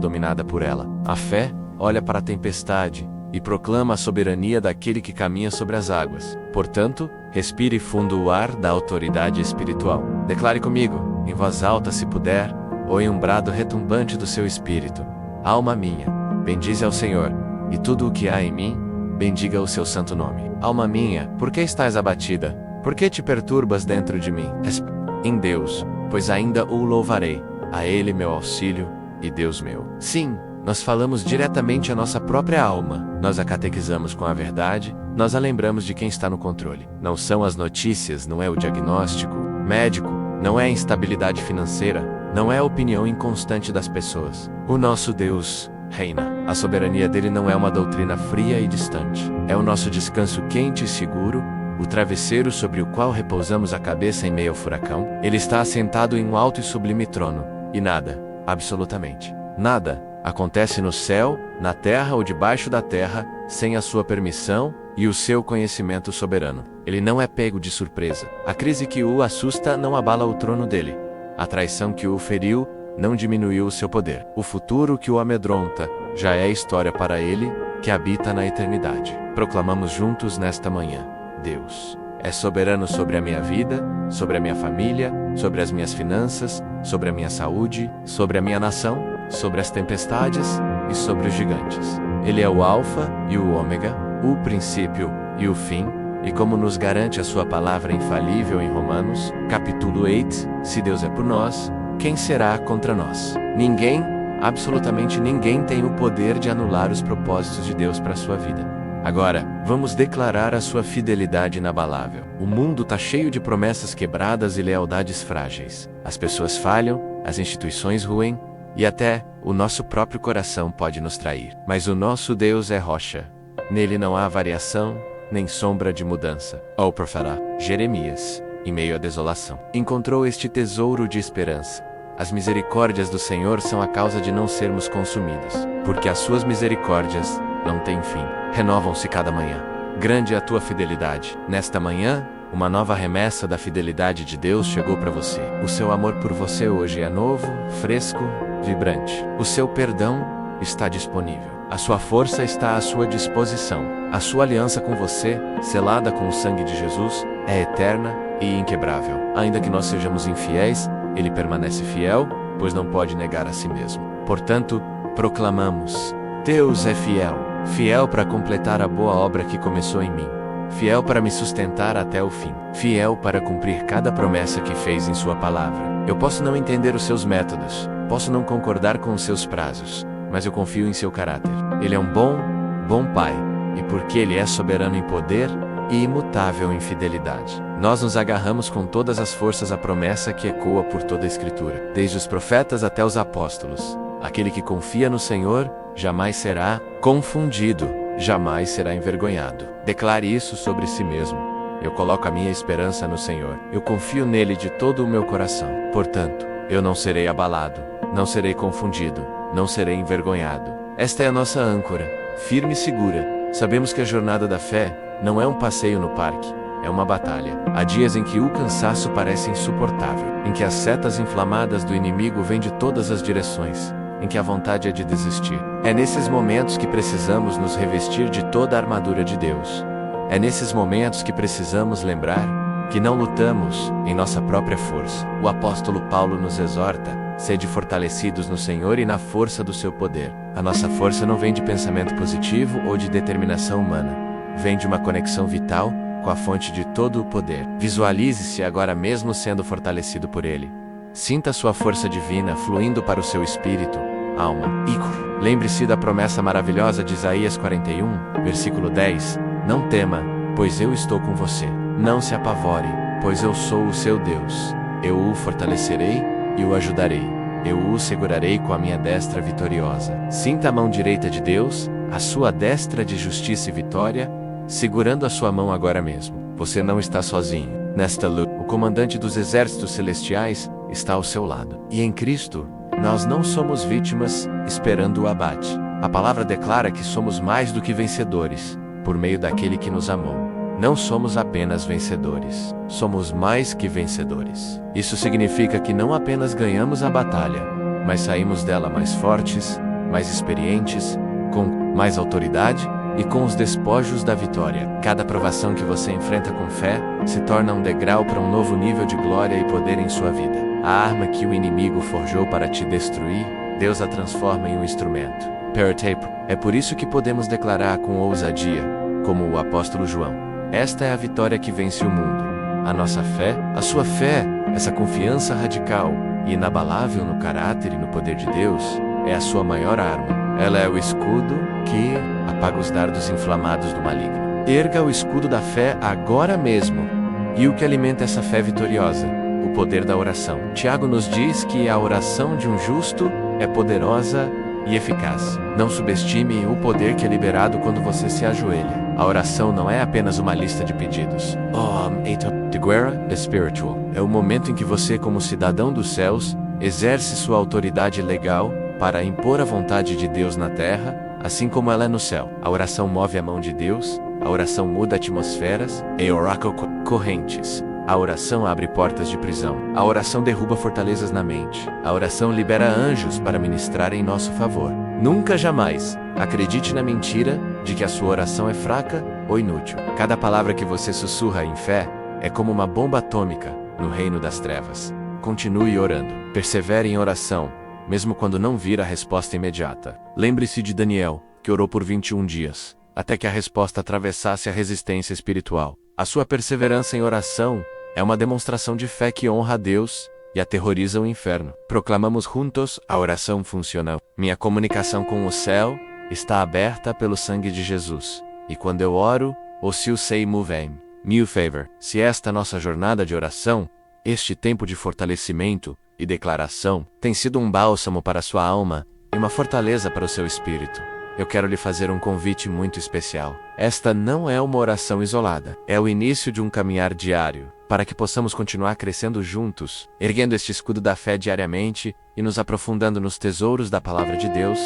dominada por ela. A fé olha para a tempestade e proclama a soberania daquele que caminha sobre as águas. Portanto, respire fundo o ar da autoridade espiritual. Declare comigo, em voz alta se puder, ou em um brado retumbante do seu espírito: alma minha, bendize ao Senhor, e tudo o que há em mim, bendiga o seu santo nome. Alma minha, por que estás abatida? Por que te perturbas dentro de mim? Em Deus, pois ainda o louvarei, a Ele meu auxílio e Deus meu. Sim, nós falamos diretamente à nossa própria alma, nós a catequizamos com a verdade, nós a lembramos de quem está no controle. Não são as notícias, não é o diagnóstico médico, não é a instabilidade financeira, não é a opinião inconstante das pessoas. O nosso Deus reina. A soberania dele não é uma doutrina fria e distante. É o nosso descanso quente e seguro, o travesseiro sobre o qual repousamos a cabeça em meio ao furacão. Ele está assentado em um alto e sublime trono, e nada, absolutamente nada, acontece no céu, na terra ou debaixo da terra, sem a sua permissão e o seu conhecimento soberano. Ele não é pego de surpresa. A crise que o assusta não abala o trono dele. A traição que o feriu não diminuiu o seu poder. O futuro que o amedronta já é história para ele, que habita na eternidade. Proclamamos juntos nesta manhã: Deus é soberano sobre a minha vida, sobre a minha família, sobre as minhas finanças, sobre a minha saúde, sobre a minha nação, sobre as tempestades e sobre os gigantes. Ele é o Alfa e o Ômega, o princípio e o fim, e como nos garante a sua palavra infalível em Romanos, capítulo 8, se Deus é por nós, quem será contra nós? Ninguém, absolutamente ninguém tem o poder de anular os propósitos de Deus para a sua vida. Agora, vamos declarar a sua fidelidade inabalável. O mundo está cheio de promessas quebradas e lealdades frágeis. As pessoas falham, as instituições ruem, e até o nosso próprio coração pode nos trair. Mas o nosso Deus é rocha. Nele não há variação, nem sombra de mudança. Ó profeta Jeremias, em meio à desolação, encontrou este tesouro de esperança. As misericórdias do Senhor são a causa de não sermos consumidos, porque as suas misericórdias não têm fim. Renovam-se cada manhã. Grande é a tua fidelidade. Nesta manhã, uma nova remessa da fidelidade de Deus chegou para você. O seu amor por você hoje é novo, fresco, vibrante. O seu perdão está disponível. A sua força está à sua disposição. A sua aliança com você, selada com o sangue de Jesus, é eterna e inquebrável. Ainda que nós sejamos infiéis, Ele permanece fiel, pois não pode negar a si mesmo. Portanto, proclamamos: Deus é fiel, fiel para completar a boa obra que começou em mim, fiel para me sustentar até o fim, fiel para cumprir cada promessa que fez em sua palavra. Eu posso não entender os seus métodos, posso não concordar com os seus prazos, mas eu confio em seu caráter. Ele é um bom Pai, e porque Ele é soberano em poder e imutável em fidelidade, Nós nos agarramos com todas as forças à promessa que ecoa por toda a Escritura, desde os profetas até os apóstolos. Aquele que confia no Senhor jamais será confundido, jamais será envergonhado. Declare isso sobre si mesmo. Eu coloco a minha esperança no Senhor. Eu confio nele de todo o meu coração. Portanto, eu não serei abalado, não serei confundido, não serei envergonhado. Esta é a nossa âncora, firme e segura. Sabemos que a jornada da fé não é um passeio no parque, é uma batalha. Há dias em que o cansaço parece insuportável, em que as setas inflamadas do inimigo vêm de todas as direções, em que a vontade é de desistir. É nesses momentos que precisamos nos revestir de toda a armadura de Deus. É nesses momentos que precisamos lembrar que não lutamos em nossa própria força. O apóstolo Paulo nos exorta: sede fortalecidos no Senhor e na força do seu poder. A nossa força não vem de pensamento positivo ou de determinação humana. Vem de uma conexão vital com a fonte de todo o poder. Visualize-se agora mesmo sendo fortalecido por Ele. Sinta sua força divina fluindo para o seu espírito, alma e corpo. Lembre-se da promessa maravilhosa de Isaías 41, versículo 10. Não tema, pois eu estou com você. Não se apavore, pois eu sou o seu Deus. Eu o fortalecerei e o ajudarei. Eu o segurarei com a minha destra vitoriosa. Sinta a mão direita de Deus, a sua destra de justiça e vitória, segurando a sua mão agora mesmo. Você não está sozinho. Nesta luta, o comandante dos exércitos celestiais está ao seu lado. E em Cristo, nós não somos vítimas esperando o abate. A palavra declara que somos mais do que vencedores, por meio daquele que nos amou. Não somos apenas vencedores, somos mais que vencedores. Isso significa que não apenas ganhamos a batalha, mas saímos dela mais fortes, mais experientes, com mais autoridade e com os despojos da vitória. Cada provação que você enfrenta com fé se torna um degrau para um novo nível de glória e poder em sua vida. A arma que o inimigo forjou para te destruir, Deus a transforma em um instrumento. É por isso que podemos declarar com ousadia, como o apóstolo João: esta é a vitória que vence o mundo. A nossa fé, a sua fé, essa confiança radical e inabalável no caráter e no poder de Deus, é a sua maior arma. Ela é o escudo que apaga os dardos inflamados do maligno. Erga o escudo da fé agora mesmo. E o que alimenta essa fé vitoriosa? O poder da oração. Tiago nos diz que a oração de um justo é poderosa e eficaz. Não subestime o poder que é liberado quando você se ajoelha. A oração não é apenas uma lista de pedidos. De guerra espiritual. É o momento em que você, como cidadão dos céus, exerce sua autoridade legal para impor a vontade de Deus na terra, assim como ela é no céu. A oração move a mão de Deus, a oração muda atmosferas e correntes. A oração abre portas de prisão. A oração derruba fortalezas na mente. A oração libera anjos para ministrar em nosso favor. Nunca jamais acredite na mentira de que a sua oração é fraca ou inútil. Cada palavra que você sussurra em fé é como uma bomba atômica no reino das trevas. Continue orando. Persevere em oração, mesmo quando não vir a resposta imediata. Lembre-se de Daniel, que orou por 21 dias, até que a resposta atravessasse a resistência espiritual. A sua perseverança em oração é uma demonstração de fé que honra a Deus e aterroriza o inferno. Proclamamos juntos: a oração funciona. Minha comunicação com o céu está aberta pelo sangue de Jesus. E quando eu oro, o Sil sei movem. Meu favor. Se esta nossa jornada de oração, este tempo de fortalecimento e declaração, tem sido um bálsamo para a sua alma e uma fortaleza para o seu espírito, eu quero lhe fazer um convite muito especial. Esta não é uma oração isolada. É o início de um caminhar diário, para que possamos continuar crescendo juntos, erguendo este escudo da fé diariamente e nos aprofundando nos tesouros da Palavra de Deus.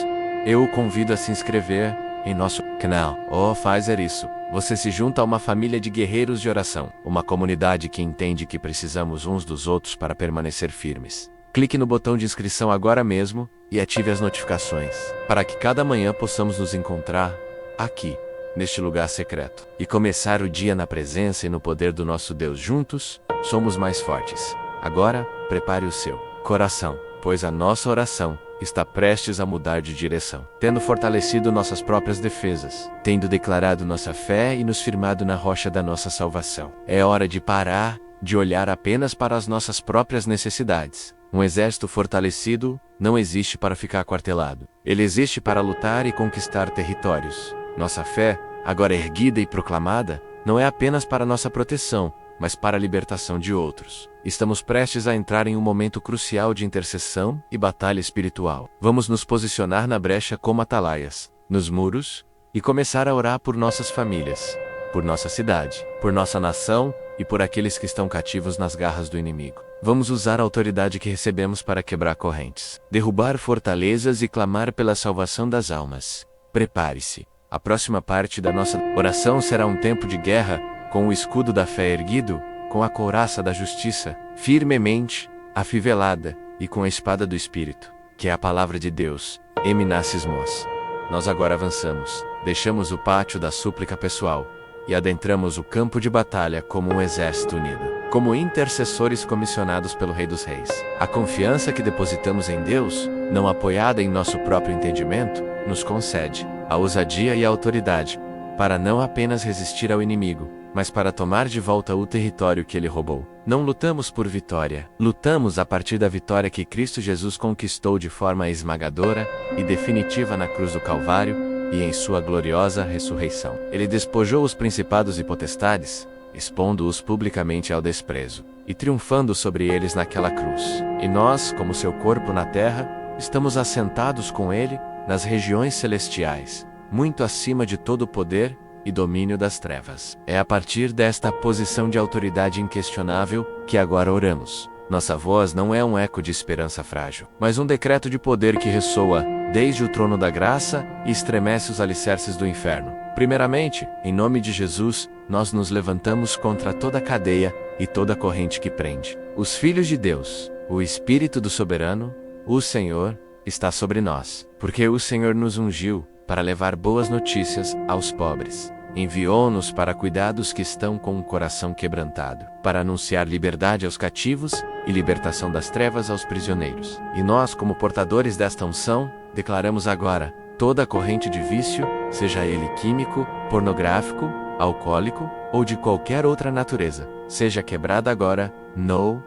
Eu o convido a se inscrever em nosso canal. Fazer isso, você se junta a uma família de guerreiros de oração, uma comunidade que entende que precisamos uns dos outros para permanecer firmes. Clique no botão de inscrição agora mesmo e ative as notificações, para que cada manhã possamos nos encontrar aqui, neste lugar secreto, e começar o dia na presença e no poder do nosso Deus. Juntos, somos mais fortes. Agora, prepare o seu coração, pois a nossa oração está prestes a mudar de direção. Tendo fortalecido nossas próprias defesas, tendo declarado nossa fé e nos firmado na rocha da nossa salvação, é hora de parar de olhar apenas para as nossas próprias necessidades. Um exército fortalecido não existe para ficar aquartelado. Ele existe para lutar e conquistar territórios. Nossa fé, agora erguida e proclamada, não é apenas para nossa proteção, mas para a libertação de outros. Estamos prestes a entrar em um momento crucial de intercessão e batalha espiritual. Vamos nos posicionar na brecha como atalaias, nos muros, e começar a orar por nossas famílias, por nossa cidade, por nossa nação e por aqueles que estão cativos nas garras do inimigo. Vamos usar a autoridade que recebemos para quebrar correntes, derrubar fortalezas e clamar pela salvação das almas. Prepare-se. A próxima parte da nossa oração será um tempo de guerra, com o escudo da fé erguido, com a couraça da justiça firmemente afivelada e com a espada do Espírito, que é a palavra de Deus, eminasismos. Nós agora avançamos, deixamos o pátio da súplica pessoal e adentramos o campo de batalha como um exército unido, como intercessores comissionados pelo Rei dos Reis. A confiança que depositamos em Deus, não apoiada em nosso próprio entendimento, nos concede a ousadia e a autoridade para não apenas resistir ao inimigo, mas para tomar de volta o território que ele roubou. Não lutamos por vitória, lutamos a partir da vitória que Cristo Jesus conquistou de forma esmagadora e definitiva na cruz do Calvário e em sua gloriosa ressurreição. Ele despojou os principados e potestades, expondo-os publicamente ao desprezo, e triunfando sobre eles naquela cruz. E nós, como seu corpo na terra, estamos assentados com ele nas regiões celestiais, muito acima de todo o poder e domínio das trevas. É a partir desta posição de autoridade inquestionável que agora oramos. Nossa voz não é um eco de esperança frágil, mas um decreto de poder que ressoa desde o trono da graça e estremece os alicerces do inferno. Primeiramente, em nome de Jesus, nós nos levantamos contra toda cadeia e toda corrente que prende. Os filhos de Deus, o Espírito do Soberano, o Senhor, está sobre nós, porque o Senhor nos ungiu para levar boas notícias aos pobres. Enviou-nos para cuidar dos que estão com o coração quebrantado, para anunciar liberdade aos cativos e libertação das trevas aos prisioneiros. E nós, como portadores desta unção, declaramos agora toda a corrente de vício, seja ele químico, pornográfico, alcoólico ou de qualquer outra natureza, seja quebrada agora, no,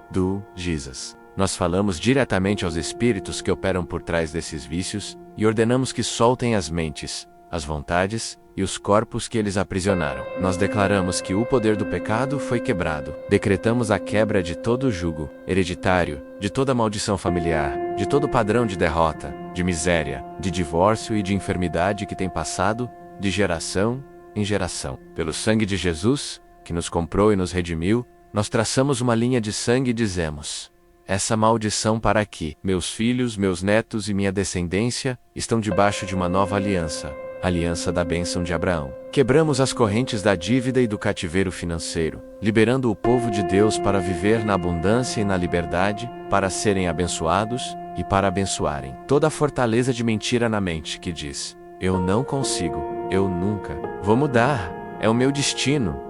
do Jesus. Nós falamos diretamente aos espíritos que operam por trás desses vícios e ordenamos que soltem as mentes, as vontades e os corpos que eles aprisionaram. Nós declaramos que o poder do pecado foi quebrado. Decretamos a quebra de todo jugo hereditário, de toda maldição familiar, de todo padrão de derrota, de miséria, de divórcio e de enfermidade que tem passado de geração em geração. Pelo sangue de Jesus, que nos comprou e nos redimiu, nós traçamos uma linha de sangue e dizemos: essa maldição para aqui. Meus filhos, meus netos e minha descendência estão debaixo de uma nova aliança, a aliança da bênção de Abraão. Quebramos as correntes da dívida e do cativeiro financeiro, liberando o povo de Deus para viver na abundância e na liberdade, para serem abençoados e para abençoarem. Toda a fortaleza de mentira na mente que diz: eu não consigo, eu nunca vou mudar, é o meu destino.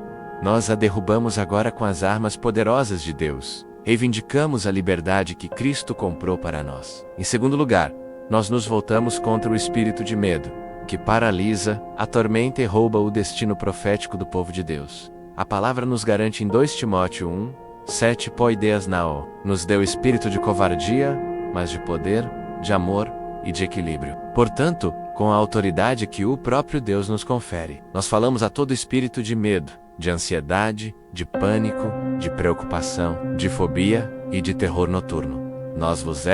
Nós a derrubamos agora com as armas poderosas de Deus. Reivindicamos a liberdade que Cristo comprou para nós. Em segundo lugar, nós nos voltamos contra o espírito de medo, que paralisa, atormenta e rouba o destino profético do povo de Deus. A palavra nos garante em 2 Timóteo 1, 7 poideias nao, nos deu espírito de covardia, mas de poder, de amor e de equilíbrio. Portanto, com a autoridade que o próprio Deus nos confere, nós falamos a todo espírito de medo, de ansiedade, de pânico, de preocupação, de fobia e de terror noturno. Nós vos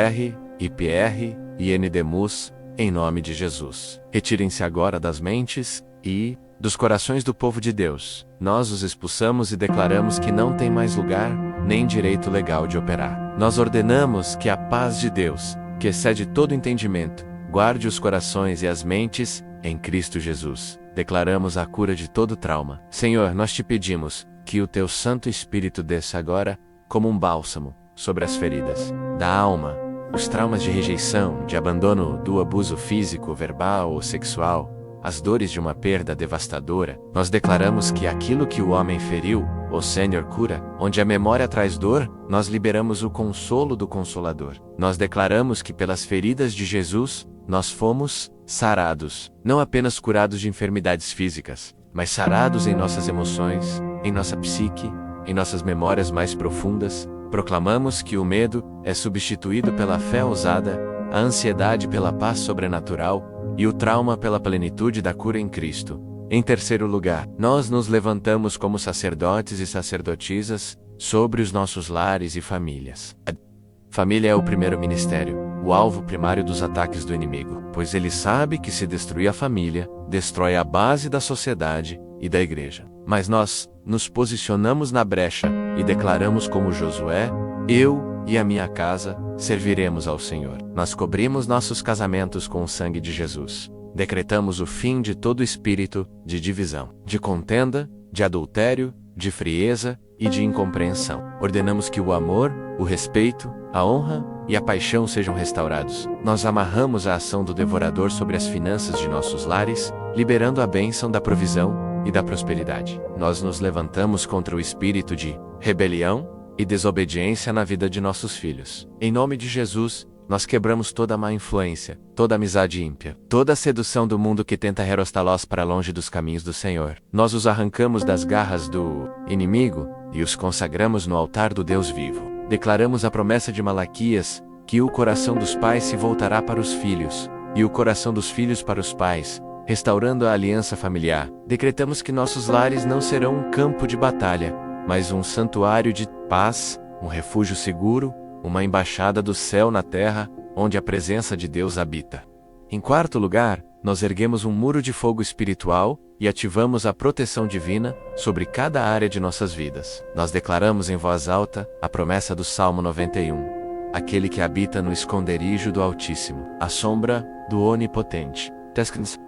IPR e NDMUS, em nome de Jesus. Retirem-se agora das mentes e dos corações do povo de Deus. Nós os expulsamos e declaramos que não tem mais lugar, nem direito legal de operar. Nós ordenamos que a paz de Deus, que excede todo entendimento, guarde os corações e as mentes em Cristo Jesus. Declaramos a cura de todo trauma. Senhor, nós te pedimos que o teu Santo Espírito desça agora, como um bálsamo, sobre as feridas da alma, os traumas de rejeição, de abandono, do abuso físico, verbal ou sexual, as dores de uma perda devastadora. Nós declaramos que aquilo que o homem feriu, o Senhor cura. Onde a memória traz dor, nós liberamos o consolo do Consolador. Nós declaramos que pelas feridas de Jesus, nós fomos sarados, não apenas curados de enfermidades físicas, mas sarados em nossas emoções, em nossa psique, em nossas memórias mais profundas. Proclamamos que o medo é substituído pela fé ousada, a ansiedade pela paz sobrenatural e o trauma pela plenitude da cura em Cristo. Em terceiro lugar, nós nos levantamos como sacerdotes e sacerdotisas sobre os nossos lares e famílias. A família é o primeiro ministério, o alvo primário dos ataques do inimigo, pois ele sabe que se destruir a família, destrói a base da sociedade e da igreja. Mas nós nos posicionamos na brecha e declaramos como Josué: eu e a minha casa serviremos ao Senhor. Nós cobrimos nossos casamentos com o sangue de Jesus. Decretamos o fim de todo espírito de divisão, de contenda, de adultério, de frieza e de incompreensão. Ordenamos que o amor, o respeito, a honra e a paixão sejam restaurados. Nós amarramos a ação do devorador sobre as finanças de nossos lares, liberando a bênção da provisão e da prosperidade. Nós nos levantamos contra o espírito de rebelião e desobediência na vida de nossos filhos. Em nome de Jesus, nós quebramos toda má influência, toda amizade ímpia, toda a sedução do mundo que tenta arrastá-los para longe dos caminhos do Senhor. Nós os arrancamos das garras do inimigo e os consagramos no altar do Deus vivo. Declaramos a promessa de Malaquias, que o coração dos pais se voltará para os filhos, e o coração dos filhos para os pais, restaurando a aliança familiar. Decretamos que nossos lares não serão um campo de batalha, mas um santuário de paz, um refúgio seguro, uma embaixada do céu na terra, onde a presença de Deus habita. Em quarto lugar, nós erguemos um muro de fogo espiritual e ativamos a proteção divina sobre cada área de nossas vidas. Nós declaramos em voz alta a promessa do Salmo 91. Aquele que habita no esconderijo do Altíssimo, à sombra do Onipotente.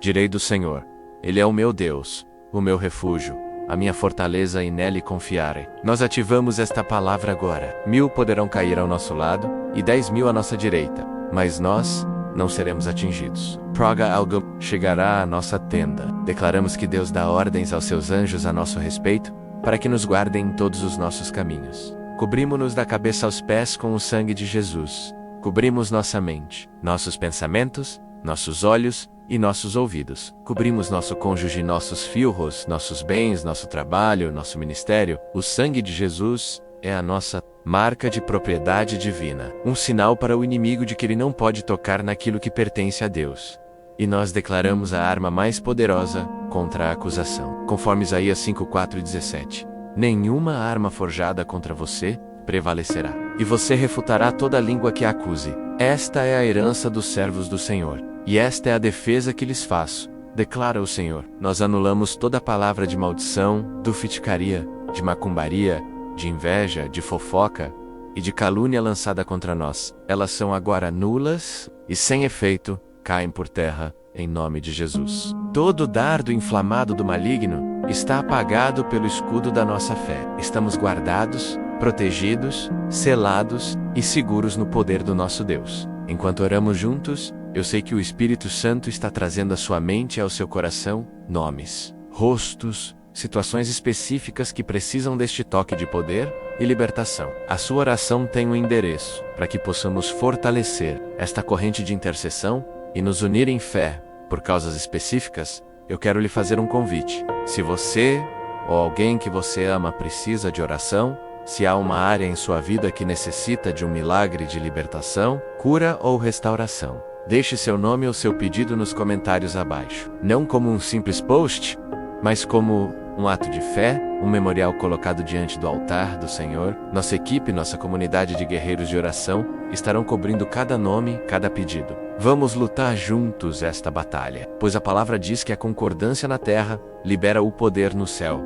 Direi do Senhor: Ele é o meu Deus, o meu refúgio, a minha fortaleza, e nele confiarei. Nós ativamos esta palavra agora. 1000 poderão cair ao nosso lado e 10.000 à nossa direita, mas nós não seremos atingidos. Praga alguma chegará à nossa tenda. Declaramos que Deus dá ordens aos seus anjos a nosso respeito, para que nos guardem em todos os nossos caminhos. Cobrimos-nos da cabeça aos pés com o sangue de Jesus. Cobrimos nossa mente, nossos pensamentos, nossos olhos e nossos ouvidos. Cobrimos nosso cônjuge, nossos filhos, nossos bens, nosso trabalho, nosso ministério. O sangue de Jesus é a nossa marca de propriedade divina, um sinal para o inimigo de que ele não pode tocar naquilo que pertence a Deus. E nós declaramos a arma mais poderosa contra a acusação. Conforme Isaías 5:4-17. Nenhuma arma forjada contra você prevalecerá, e você refutará toda língua que a acuse. Esta é a herança dos servos do Senhor, e esta é a defesa que lhes faço, declara o Senhor. Nós anulamos toda palavra de maldição, dufiticaria, de macumbaria, de inveja, de fofoca e de calúnia lançada contra nós. Elas são agora nulas e sem efeito, caem por terra, em nome de Jesus. Todo dardo inflamado do maligno está apagado pelo escudo da nossa fé. Estamos guardados, protegidos, selados e seguros no poder do nosso Deus. Enquanto oramos juntos, eu sei que o Espírito Santo está trazendo à sua mente e ao seu coração nomes, rostos, situações específicas que precisam deste toque de poder e libertação. A sua oração tem um endereço, para que possamos fortalecer esta corrente de intercessão e nos unir em fé por causas específicas. Eu quero lhe fazer um convite. Se você ou alguém que você ama precisa de oração, se há uma área em sua vida que necessita de um milagre de libertação, cura ou restauração, deixe seu nome ou seu pedido nos comentários abaixo. Não como um simples post, mas como um ato de fé, um memorial colocado diante do altar do Senhor. Nossa equipe, nossa comunidade de guerreiros de oração estarão cobrindo cada nome, cada pedido. Vamos lutar juntos esta batalha, pois a palavra diz que a concordância na terra libera o poder no céu.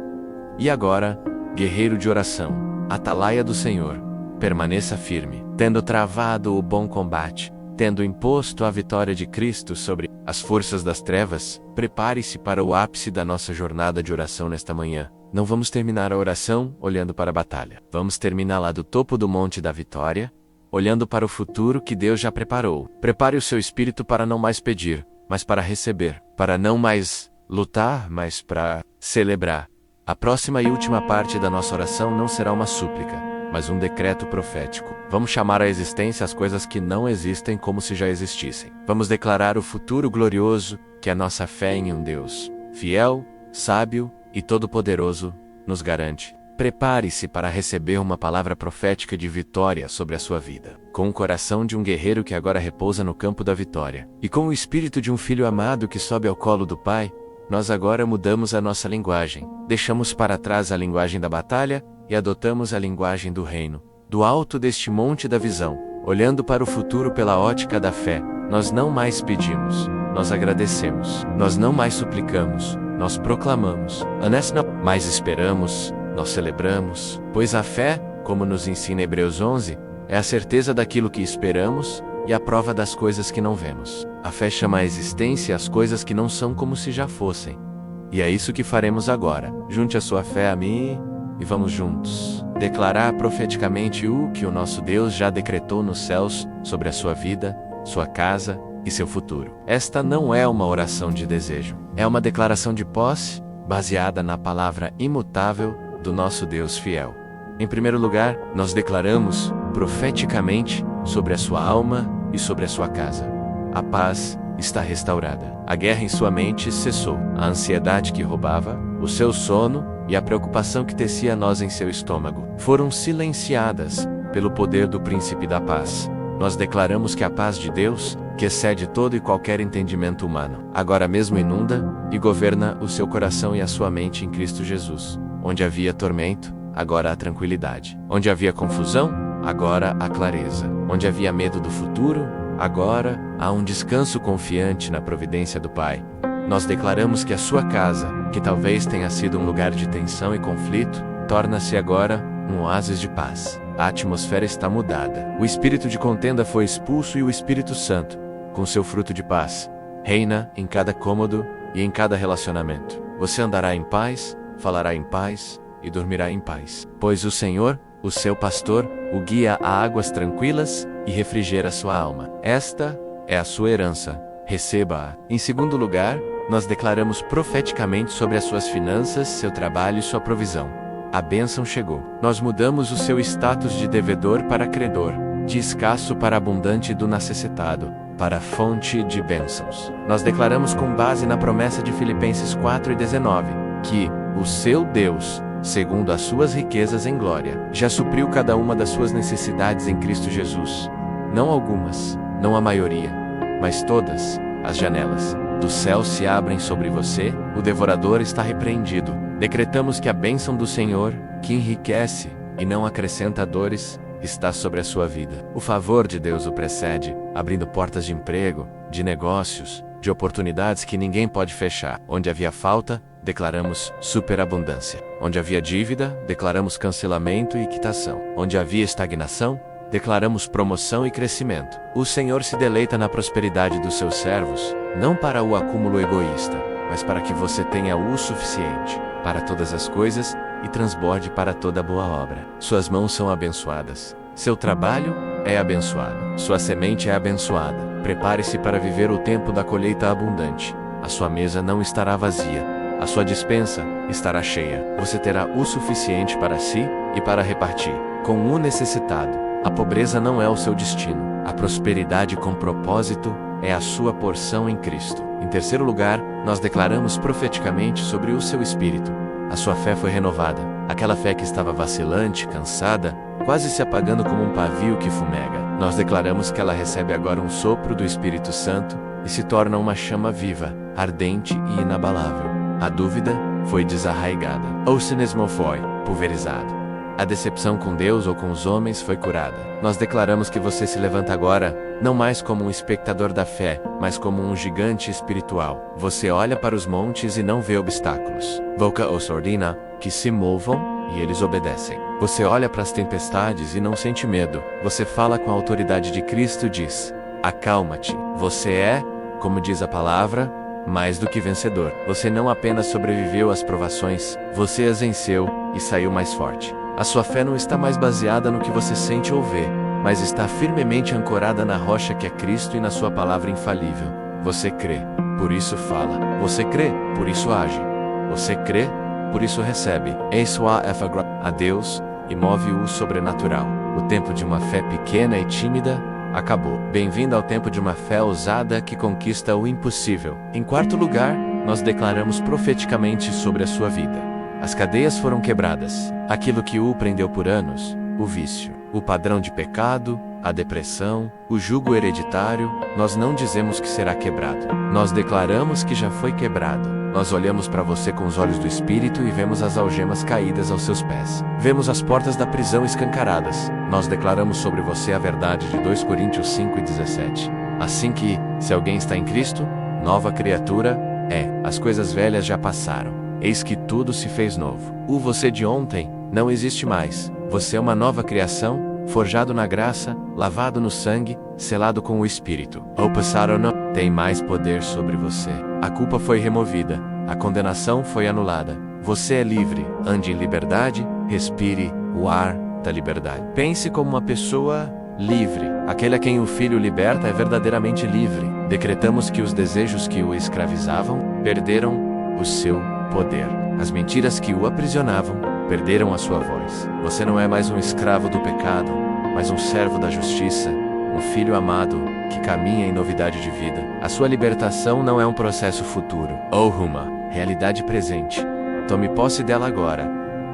E agora, guerreiro de oração, atalaia do Senhor, permaneça firme, tendo travado o bom combate, tendo imposto a vitória de Cristo sobre as forças das trevas. Prepare-se para o ápice da nossa jornada de oração nesta manhã. Não vamos terminar a oração olhando para a batalha. Vamos terminar lá do topo do Monte da Vitória, olhando para o futuro que Deus já preparou. Prepare o seu espírito para não mais pedir, mas para receber. Para não mais lutar, mas para celebrar. A próxima e última parte da nossa oração não será uma súplica, mas um decreto profético. Vamos chamar à existência as coisas que não existem como se já existissem. Vamos declarar o futuro glorioso que a nossa fé em um Deus fiel, sábio e todo-poderoso nos garante. Prepare-se para receber uma palavra profética de vitória sobre a sua vida. Com o coração de um guerreiro que agora repousa no campo da vitória, e com o espírito de um filho amado que sobe ao colo do Pai, nós agora mudamos a nossa linguagem. Deixamos para trás a linguagem da batalha e adotamos a linguagem do reino. Do alto deste monte da visão, olhando para o futuro pela ótica da fé, nós não mais pedimos, nós agradecemos. Nós não mais suplicamos, nós proclamamos. Mas esperamos, nós celebramos. Pois a fé, como nos ensina Hebreus 11, é a certeza daquilo que esperamos e a prova das coisas que não vemos. A fé chama à existência as coisas que não são como se já fossem. E é isso que faremos agora. Junte a sua fé a mim e vamos juntos declarar profeticamente o que o nosso Deus já decretou nos céus sobre a sua vida, sua casa e seu futuro. Esta não é uma oração de desejo. É uma declaração de posse baseada na palavra imutável do nosso Deus fiel. Em primeiro lugar, nós declaramos profeticamente sobre a sua alma e sobre a sua casa. A paz está restaurada. A guerra em sua mente cessou. A ansiedade que roubava, o seu sono e a preocupação que tecia nós em seu estômago foram silenciadas pelo poder do Príncipe da Paz. Nós declaramos que a paz de Deus, que excede todo e qualquer entendimento humano, agora mesmo inunda e governa o seu coração e a sua mente em Cristo Jesus. Onde havia tormento, agora há tranquilidade. Onde havia confusão, agora há clareza. Onde havia medo do futuro, agora há um descanso confiante na providência do Pai. Nós declaramos que a sua casa, que talvez tenha sido um lugar de tensão e conflito, torna-se agora um oásis de paz. A atmosfera está mudada. O espírito de contenda foi expulso e o Espírito Santo, com seu fruto de paz, reina em cada cômodo e em cada relacionamento. Você andará em paz, falará em paz e dormirá em paz. Pois o Senhor, o seu pastor, o guia a águas tranquilas e refrigera sua alma. Esta é a sua herança. Receba-a. Em segundo lugar, nós declaramos profeticamente sobre as suas finanças, seu trabalho e sua provisão. A bênção chegou. Nós mudamos o seu status de devedor para credor, de escasso para abundante e do necessitado, para fonte de bênçãos. Nós declaramos com base na promessa de Filipenses 4:19, que o seu Deus, segundo as suas riquezas em glória, já supriu cada uma das suas necessidades em Cristo Jesus. Não algumas, não a maioria, mas todas. As janelas do céu se abrem sobre você, o devorador está repreendido. Decretamos que a bênção do Senhor, que enriquece e não acrescenta dores, está sobre a sua vida. O favor de Deus o precede, abrindo portas de emprego, de negócios, de oportunidades que ninguém pode fechar. Onde havia falta, declaramos superabundância. Onde havia dívida, declaramos cancelamento e quitação. Onde havia estagnação, declaramos promoção e crescimento. O Senhor se deleita na prosperidade dos seus servos, não para o acúmulo egoísta, mas para que você tenha o suficiente para todas as coisas e transborde para toda boa obra. Suas mãos são abençoadas. Seu trabalho é abençoado. Sua semente é abençoada. Prepare-se para viver o tempo da colheita abundante. A sua mesa não estará vazia. A sua despensa estará cheia. Você terá o suficiente para si e para repartir com o necessitado. A pobreza não é o seu destino. A prosperidade com propósito é a sua porção em Cristo. Em terceiro lugar, nós declaramos profeticamente sobre o seu espírito. A sua fé foi renovada. Aquela fé que estava vacilante, cansada, quase se apagando como um pavio que fumega. Nós declaramos que ela recebe agora um sopro do Espírito Santo e se torna uma chama viva, ardente e inabalável. A dúvida foi desarraigada. O cinismo foi pulverizado. A decepção com Deus ou com os homens foi curada. Nós declaramos que você se levanta agora, não mais como um espectador da fé, mas como um gigante espiritual. Você olha para os montes e não vê obstáculos. Voca os ordena que se movam e eles obedecem. Você olha para as tempestades e não sente medo. Você fala com a autoridade de Cristo e diz: acalma-te. Você é, como diz a palavra, mais do que vencedor. Você não apenas sobreviveu às provações, você as venceu e saiu mais forte. A sua fé não está mais baseada no que você sente ou vê, mas está firmemente ancorada na rocha que é Cristo e na sua palavra infalível. Você crê, por isso fala. Você crê, por isso age. Você crê, por isso recebe. A Deus e move o sobrenatural. O tempo de uma fé pequena e tímida acabou. Bem-vindo ao tempo de uma fé ousada que conquista o impossível. Em quarto lugar, nós declaramos profeticamente sobre a sua vida. As cadeias foram quebradas. Aquilo que o prendeu por anos, o vício, o padrão de pecado, a depressão, o jugo hereditário, nós não dizemos que será quebrado. Nós declaramos que já foi quebrado. nós olhamos para você com os olhos do Espírito e vemos as algemas caídas aos seus pés. Vemos as portas da prisão escancaradas. Nós declaramos sobre você a verdade de 2 Coríntios 5:17. Assim que, se alguém está em Cristo, nova criatura é. As coisas velhas já passaram. Eis que tudo se fez novo. O você de ontem não existe mais. Você é uma nova criação, forjado na graça, lavado no sangue, selado com o Espírito. O passado não tem mais poder sobre você. A culpa foi removida, a condenação foi anulada. Você é livre. Ande em liberdade, respire o ar da liberdade. Pense como uma pessoa livre. Aquele a quem o Filho liberta é verdadeiramente livre. Decretamos que os desejos que o escravizavam perderam o seu poder. As mentiras que o aprisionavam perderam a sua voz. Você não é mais um escravo do pecado, mas um servo da justiça, um filho amado que caminha em novidade de vida. A sua libertação não é um processo futuro, ou uma realidade presente. Tome posse dela agora.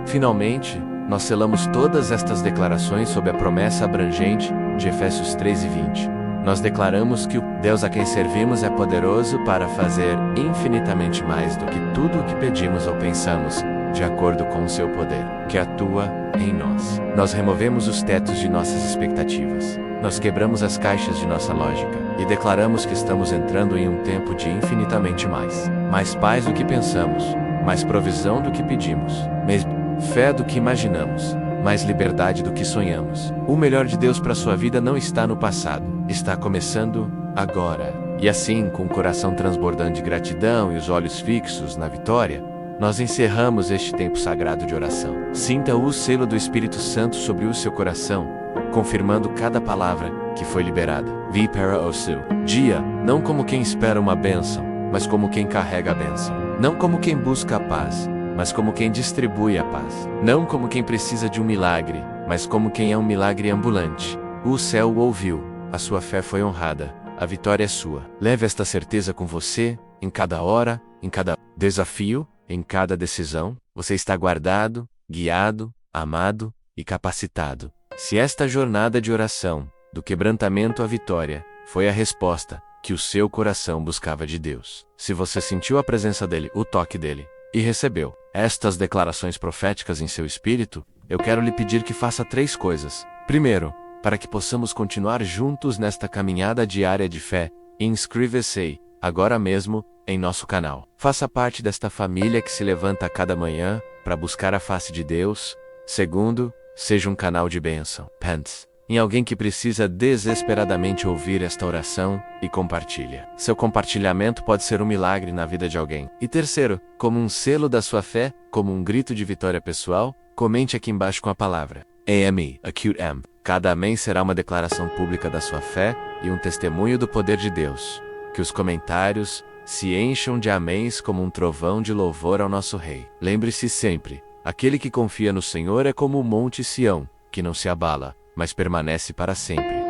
Finalmente, nós selamos todas estas declarações sob a promessa abrangente de Efésios 3:20. Nós declaramos que o Deus a quem servimos é poderoso para fazer infinitamente mais do que tudo o que pedimos ou pensamos, de acordo com o seu poder, que atua em nós. Nós removemos os tetos de nossas expectativas. Nós quebramos as caixas de nossa lógica e declaramos que estamos entrando em um tempo de infinitamente mais. Mais paz do que pensamos, mais provisão do que pedimos, mais fé do que imaginamos, mais liberdade do que sonhamos. O melhor de Deus para sua vida não está no passado, está começando agora. E assim, com o coração transbordando de gratidão e os olhos fixos na vitória, nós encerramos este tempo sagrado de oração. Sinta o selo do Espírito Santo sobre o seu coração, confirmando cada palavra que foi liberada. Vi para o seu dia, não como quem espera uma bênção, mas como quem carrega a bênção. Não como quem busca a paz, mas como quem distribui a paz. Não como quem precisa de um milagre, mas como quem é um milagre ambulante. O céu o ouviu, a sua fé foi honrada, a vitória é sua. Leve esta certeza com você, em cada hora, em cada desafio, em cada decisão. Você está guardado, guiado, amado e capacitado. Se esta jornada de oração, do quebrantamento à vitória, foi a resposta que o seu coração buscava de Deus, se você sentiu a presença dele, o toque dele, e recebeu estas declarações proféticas em seu espírito, eu quero lhe pedir que faça 3 coisas. Primeiro, para que possamos continuar juntos nesta caminhada diária de fé, inscreva-se agora mesmo em nosso canal. Faça parte desta família que se levanta a cada manhã para buscar a face de Deus. Segundo, seja um canal de bênção. Pense em alguém que precisa desesperadamente ouvir esta oração e compartilha. Seu compartilhamento pode ser um milagre na vida de alguém. E terceiro, como um selo da sua fé, como um grito de vitória pessoal, comente aqui embaixo com a palavra AME, Acute M. Cada amém será uma declaração pública da sua fé e um testemunho do poder de Deus. Que os comentários se encham de améns como um trovão de louvor ao nosso Rei. Lembre-se sempre, aquele que confia no Senhor é como o monte Sião, que não se abala, mas permanece para sempre.